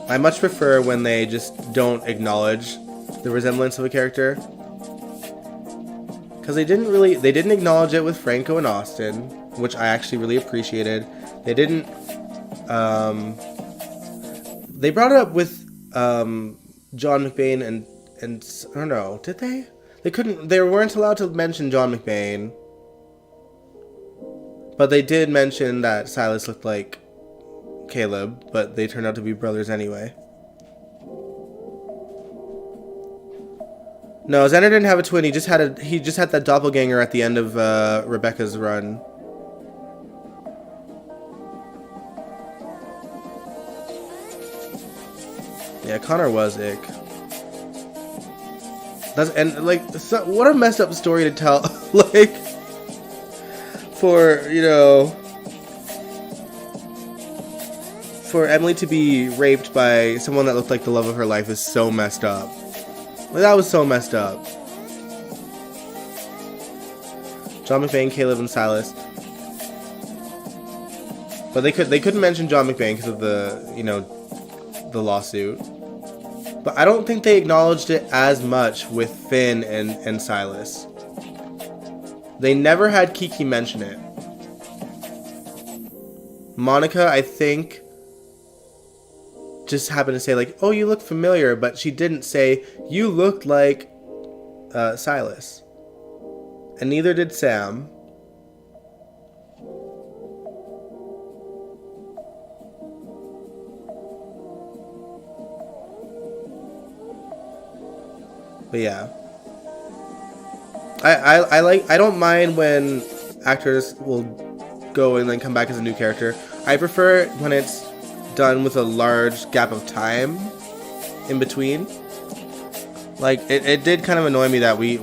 I much prefer when they just don't acknowledge the resemblance of a character. Because they didn't acknowledge it with Franco and Austin, which I actually really appreciated. They didn't, they brought it up with, John McBain and I don't know, did they? They weren't allowed to mention John McBain. But they did mention that Silas looked like Caleb, but they turned out to be brothers anyway. No, Xander didn't have a twin. He just had that doppelganger at the end of Rebecca's run. Yeah, Connor was ick. And like, so, what a messed up story to tell. Like, for, you know, for Emily to be raped by someone that looked like the love of her life is so messed up. Like, that was so messed up. John McBain, Caleb, and Silas. But they couldn't mention John McBain because of the, you know, the lawsuit. But I don't think they acknowledged it as much with Finn and Silas. They never had Kiki mention it. Monica, I think, just happened to say, like, oh, you look familiar, but she didn't say, you looked like Silas. And neither did Sam. But yeah. I don't mind when actors will go and then come back as a new character. I prefer it when it's done with a large gap of time in between. Like, it did kind of annoy me that we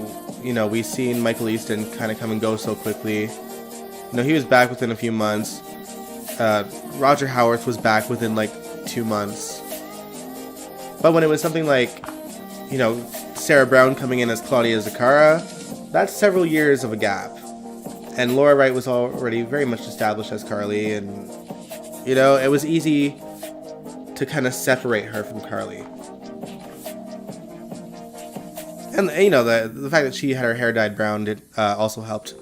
seen Michael Easton kind of come and go so quickly. You know, he was back within a few months. Roger Howarth was back within like 2 months. But when it was something like, you know, Sarah Brown coming in as Claudia Zakara, that's several years of a gap. And Laura Wright was already very much established as Carly, and, you know, it was easy to kind of separate her from Carly. And, you know, the fact that she had her hair dyed brown did also helped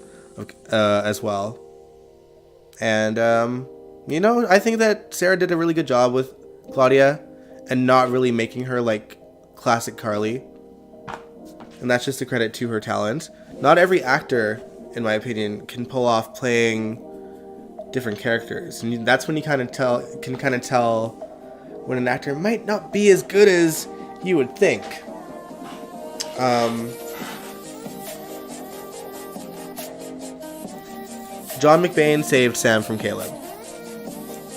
as well. And, you know, I think that Sarah did a really good job with Claudia and not really making her like classic Carly. And that's just a credit to her talent. Not every actor, in my opinion, can pull off playing different characters. And that's when you can kind of tell when an actor might not be as good as you would think. John McBain saved Sam from Caleb.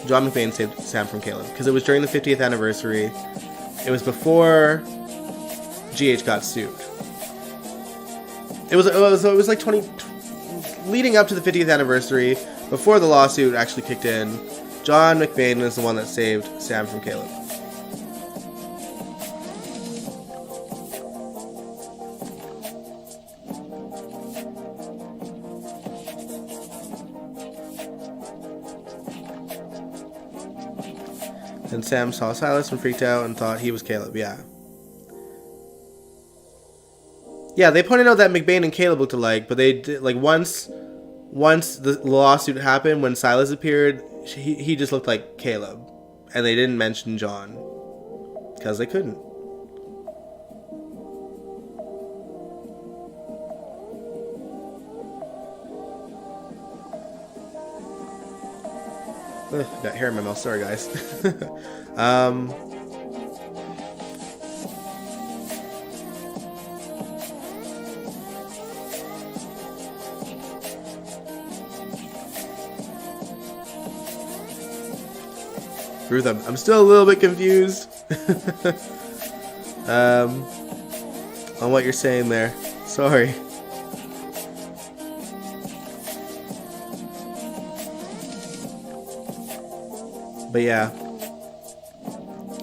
John McBain saved Sam from Caleb because it was during the 50th anniversary. It was before GH got sued. It was like 20 leading up to the 50th anniversary, before the lawsuit actually kicked in. John McBain was the one that saved Sam from Caleb. And Sam saw Silas and freaked out and thought he was Caleb. Yeah, they pointed out that McBain and Caleb looked alike, but they did, like, once the lawsuit happened, when Silas appeared, he just looked like Caleb, and they didn't mention John because they couldn't. Ugh, got hair in my mouth. Sorry, guys. Ruth, I'm still a little bit confused on what you're saying there. Sorry. But yeah,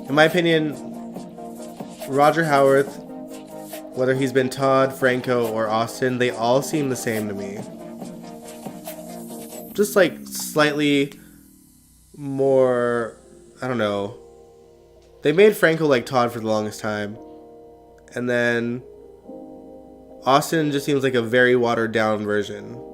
in my opinion, Roger Howarth, whether he's been Todd, Franco, or Austin, they all seem the same to me. Just like slightly more, I don't know. They made Franco like Todd for the longest time. And then Austin just seems like a very watered down version.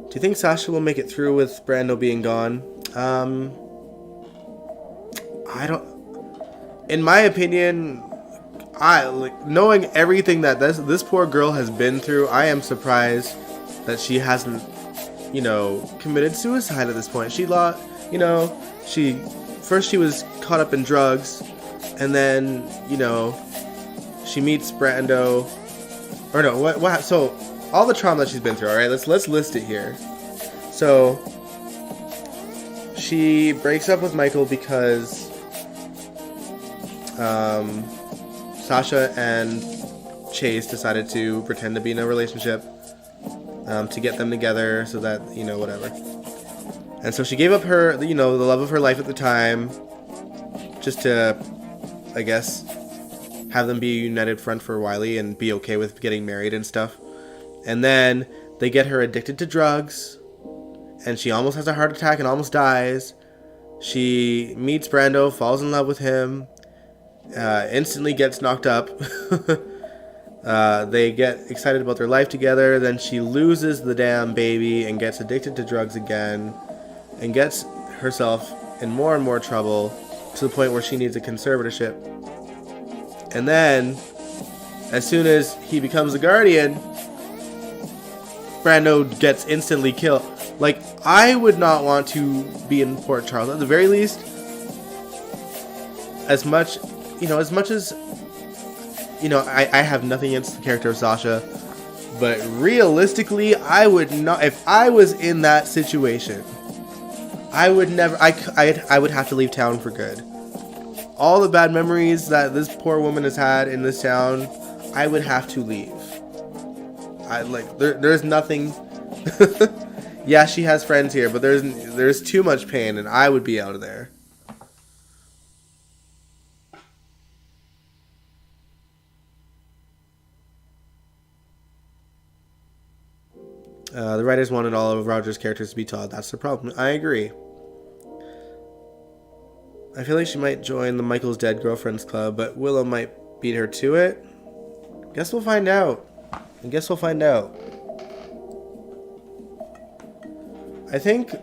Do you think Sasha will make it through with Brando being gone? I don't. In my opinion, knowing everything that this poor girl has been through, I am surprised that she hasn't, committed suicide at this point. She was caught up in drugs, and then, she meets Brando. Or no, what? So all the trauma that she's been through. All right, let's list it here. So she breaks up with Michael because Sasha and Chase decided to pretend to be in a relationship to get them together so that, whatever. And so she gave up her, the love of her life at the time just to, I guess, have them be a united front for Wiley and be okay with getting married and stuff. And then they get her addicted to drugs, and she almost has a heart attack and almost dies. She meets Brando, falls in love with him, instantly gets knocked up. They get excited about their life together. Then she loses the damn baby and gets addicted to drugs again and gets herself in more and more trouble to the point where she needs a conservatorship. And then, as soon as he becomes the guardian, Brando gets instantly killed. Like, I would not want to be in Port Charles. At the very least, as much as I have nothing against the character of Sasha, but realistically, I would not. If I was in that situation, I would never. I would have to leave town for good. All the bad memories that this poor woman has had in this town, I would have to leave. There's nothing. Yeah, she has friends here, but there's too much pain, and I would be out of there. The writers wanted all of Roger's characters to be taught. That's the problem. I agree. I feel like she might join the Michael's Dead Girlfriends Club, but Willow might beat her to it. Guess we'll find out. I think...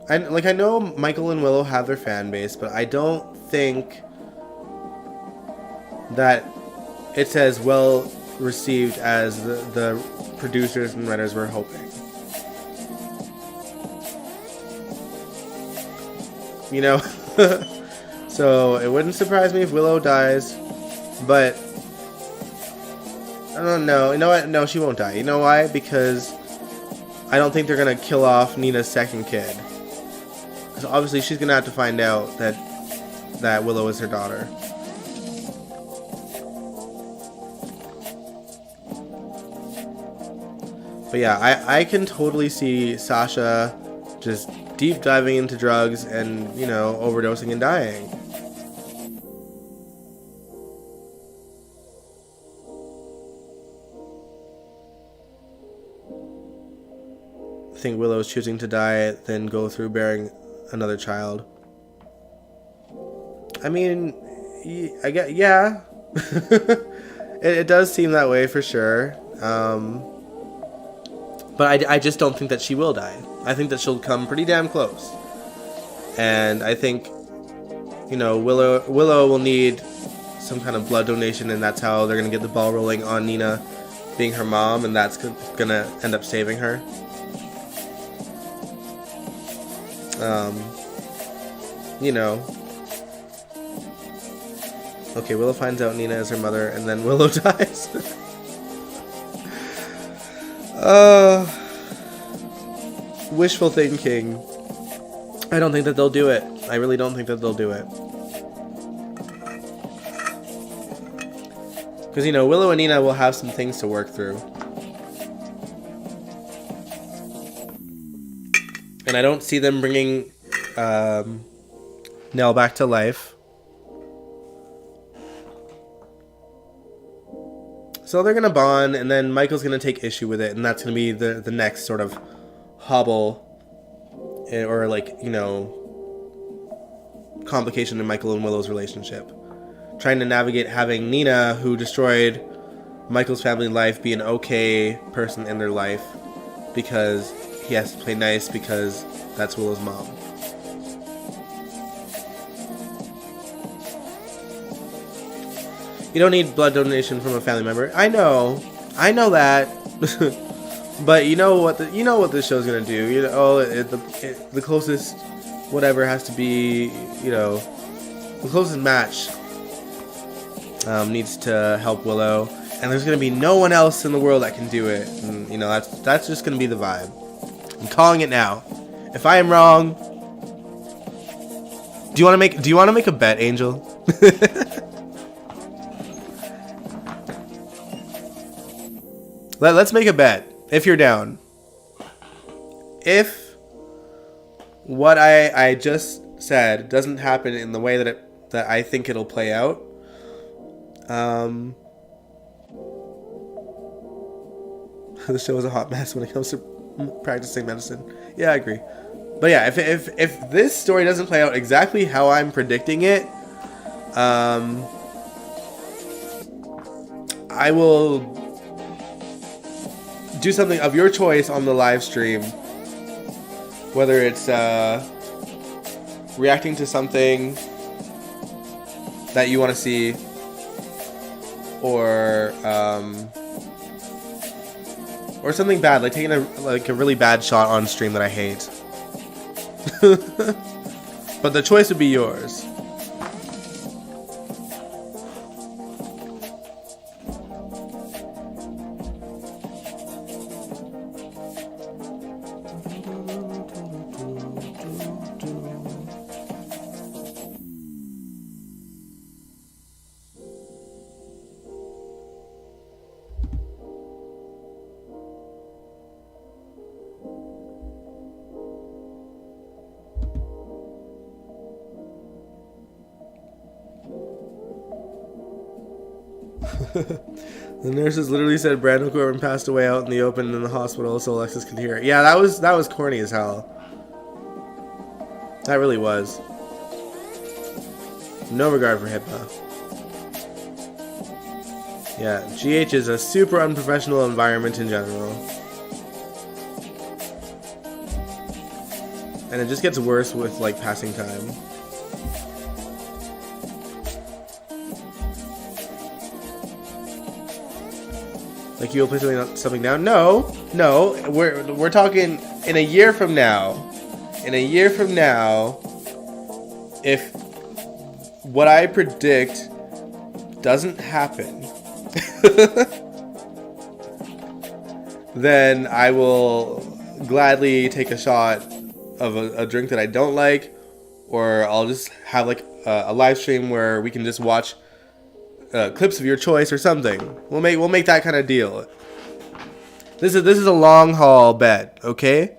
I know Michael and Willow have their fan base, but I don't think that it's as well received as the producers and writers were hoping. So it wouldn't surprise me if Willow dies, but I don't know. You know what? No, she won't die. You know why? Because I don't think they're gonna kill off Nina's second kid. Because obviously she's gonna have to find out that Willow is her daughter. But yeah, I can totally see Sasha just deep diving into drugs and, overdosing and dying. I think Willow is choosing to die, then go through bearing another child. I mean, I get, yeah. it does seem that way for sure. But I just don't think that she will die. I think that she'll come pretty damn close. And I think, Willow will need some kind of blood donation, and that's how they're going to get the ball rolling on Nina being her mom, and that's going to end up saving her. Okay, Willow finds out Nina is her mother, and then Willow dies. Wishful thinking. I don't think that they'll do it. I really don't think that they'll do it. Because, Willow and Nina will have some things to work through. And I don't see them bringing Nell back to life. So they're going to bond, and then Michael's going to take issue with it, and that's going to be the next sort of hobble, or complication in Michael and Willow's relationship. Trying to navigate having Nina, who destroyed Michael's family life, be an okay person in their life, because he has to play nice because that's Willow's mom. You don't need blood donation from a family member. I know that. But you know what this show's gonna do. The closest whatever has to be, the closest match needs to help Willow, and there's gonna be no one else in the world that can do it. And that's just gonna be the vibe. I'm calling it now. If I am wrong, Do you want to make a bet, Angel? Let's make a bet. If you're down. If what I just said doesn't happen in the way that I think it'll play out, the show is a hot mess when it comes to practicing medicine. Yeah, I agree. But yeah, if this story doesn't play out exactly how I'm predicting it, I will do something of your choice on the live stream. Whether it's reacting to something that you want to see, or something bad, like taking a really bad shot on stream that I hate. But the choice would be yours. The nurses literally said Brando Corbin passed away out in the open in the hospital so Alexis could hear it. Yeah, that was corny as hell. That really was. No regard for HIPAA. Yeah, GH is a super unprofessional environment in general. And it just gets worse with, like, passing time. Like, you'll play something down? No, we're talking in a year from now. In a year from now, if what I predict doesn't happen, then I will gladly take a shot of a drink that I don't like, or I'll just have like a live stream where we can just watch clips of your choice or something. We'll make that kind of deal. This is a long haul bet, okay?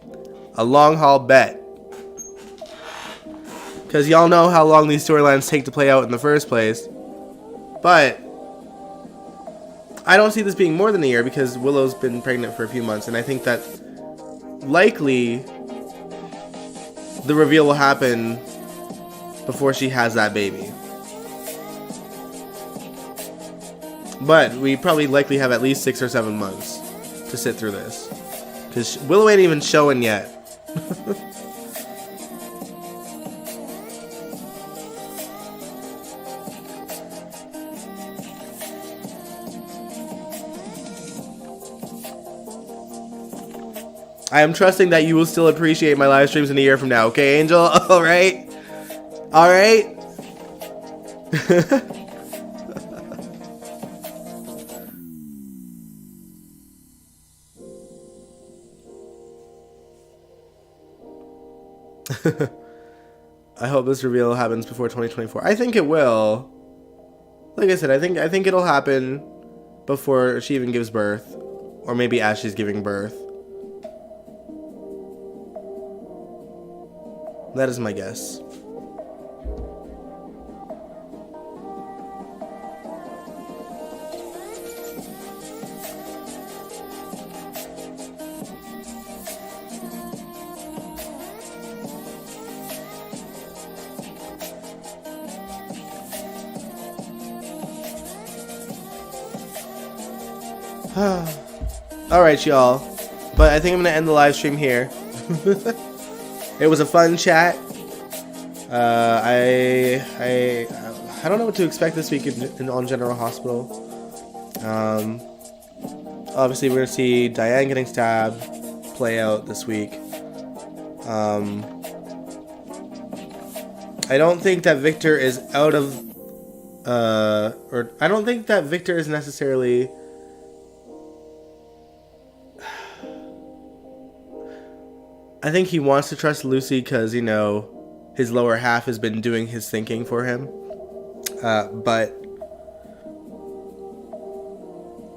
A long haul bet. Because y'all know how long these storylines take to play out in the first place. But I don't see this being more than a year because Willow's been pregnant for a few months, and I think that likely the reveal will happen before she has that baby. But we probably likely have at least 6 or 7 months to sit through this. Because Willow ain't even showing yet. I am trusting that you will still appreciate my live streams in a year from now. Okay, Angel? Alright? Alright? I hope this reveal happens before 2024. I think it will. Like I said, I think it'll happen before she even gives birth, or maybe as she's giving birth. That is my guess. Alright, y'all. But I think I'm going to end the live stream here. It was a fun chat. I don't know what to expect this week on General Hospital. Obviously, we're going to see Diane getting stabbed play out this week. I don't think that Victor is out of... or I don't think that Victor is necessarily... I think he wants to trust Lucy because, you know, his lower half has been doing his thinking for him. But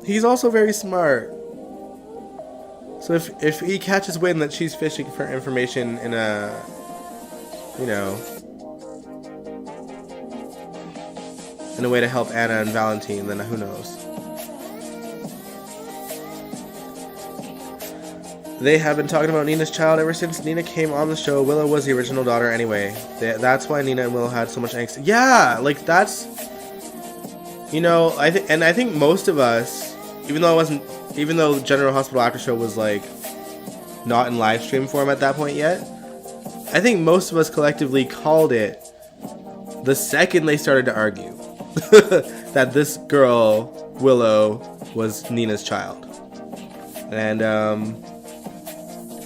he's also very smart. So if he catches wind that she's fishing for information in a, in a way to help Anna and Valentine, then who knows? They have been talking about Nina's child ever since Nina came on the show. Willow was the original daughter anyway. That's why Nina and Willow had so much angst. Yeah, like that's, I think most of us, even though General Hospital After Show was like not in live stream form at that point yet, I think most of us collectively called it the second they started to argue that this girl Willow was Nina's child. And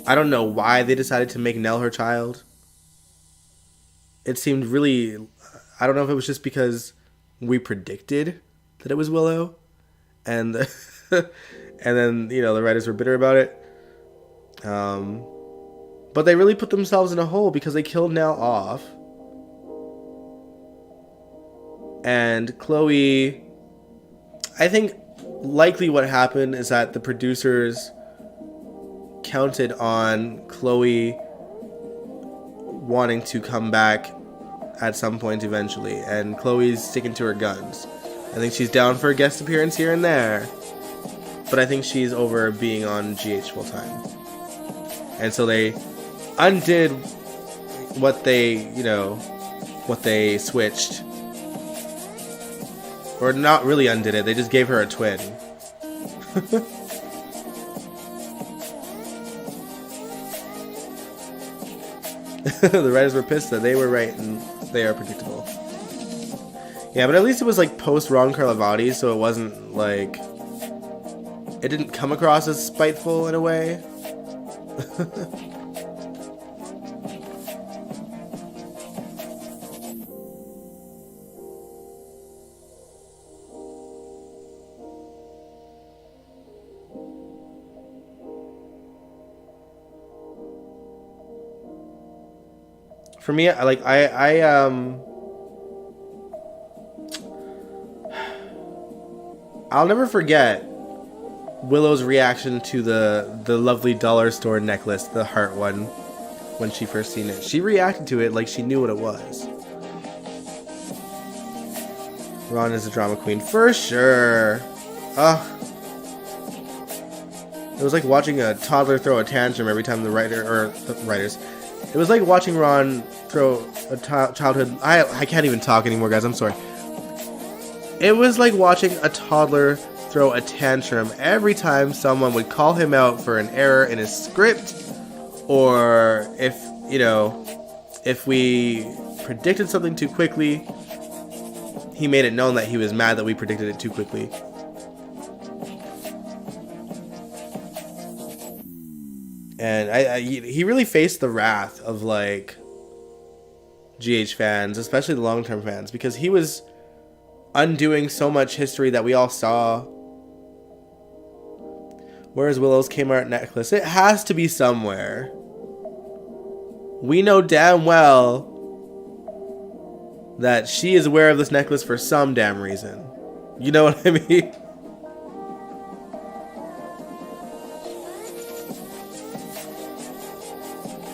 I don't know why they decided to make Nell her child. It seemed really, I don't know if it was just because we predicted that it was Willow, and and then the writers were bitter about it. But they really put themselves in a hole because they killed Nell off, and Chloe. I think likely what happened is that the producers counted on Chloe wanting to come back at some point eventually, and Chloe's sticking to her guns. I think she's down for a guest appearance here and there, but I think she's over being on GH full time. And so they undid what they switched, or not really undid it. They just gave her a twin. The writers were pissed that they were right and they are predictable. Yeah, but at least it was like post Ron Carlivati, so it wasn't like, it didn't come across as spiteful in a way. For me, I'll never forget Willow's reaction to the lovely dollar store necklace, the heart one, when she first seen it. She reacted to it like she knew what it was. Ron is a drama queen for sure. Ugh. It was like watching a toddler throw a tantrum every time the writers. It was like watching Ron throw a childhood. I can't even talk anymore, guys. I'm sorry. It was like watching a toddler throw a tantrum every time someone would call him out for an error in his script, or if we predicted something too quickly, he made it known that he was mad that we predicted it too quickly. And he really faced the wrath of like GH fans, especially the long-term fans, because he was undoing so much history that we all saw. Where's Willow's Kmart necklace? It has to be somewhere. We know damn well that she is aware of this necklace for some damn reason. You know what I mean?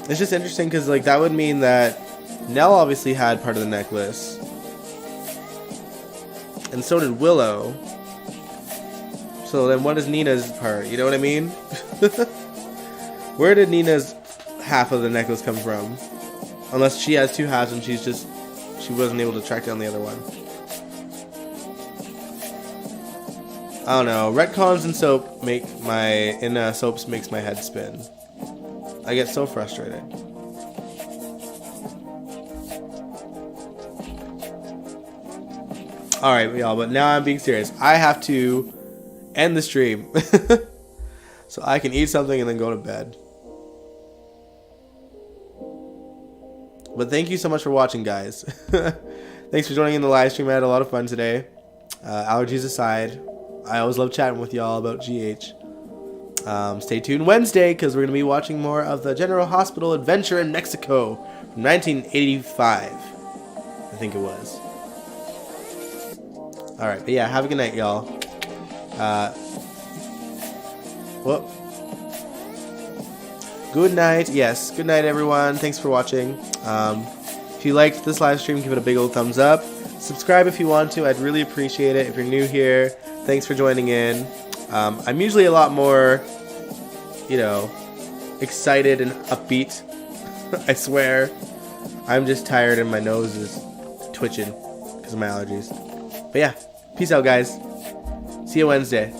It's just interesting because like that would mean that Nell obviously had part of the necklace, and so did Willow. So then what is Nina's part? You know what I mean? Where did Nina's half of the necklace come from? Unless she has two halves and she wasn't able to track down the other one. I don't know. Retcons in soaps makes my head spin. I get so frustrated. Alright, y'all, but now I'm being serious. I have to end the stream so I can eat something and then go to bed. But thank you so much for watching, guys. Thanks for joining in the live stream. I had a lot of fun today. Allergies aside, I always love chatting with y'all about GH. Stay tuned Wednesday because we're going to be watching more of the General Hospital Adventure in Mexico 1985, I think it was. Alright, but yeah, have a good night, y'all. Whoop. Good night. Yes, good night, everyone. Thanks for watching. If you liked this live stream, give it a big old thumbs up. Subscribe if you want to. I'd really appreciate it. If you're new here, thanks for joining in. I'm usually a lot more, you know, excited and upbeat. I swear. I'm just tired and my nose is twitching because of my allergies. But yeah, peace out, guys. See you Wednesday.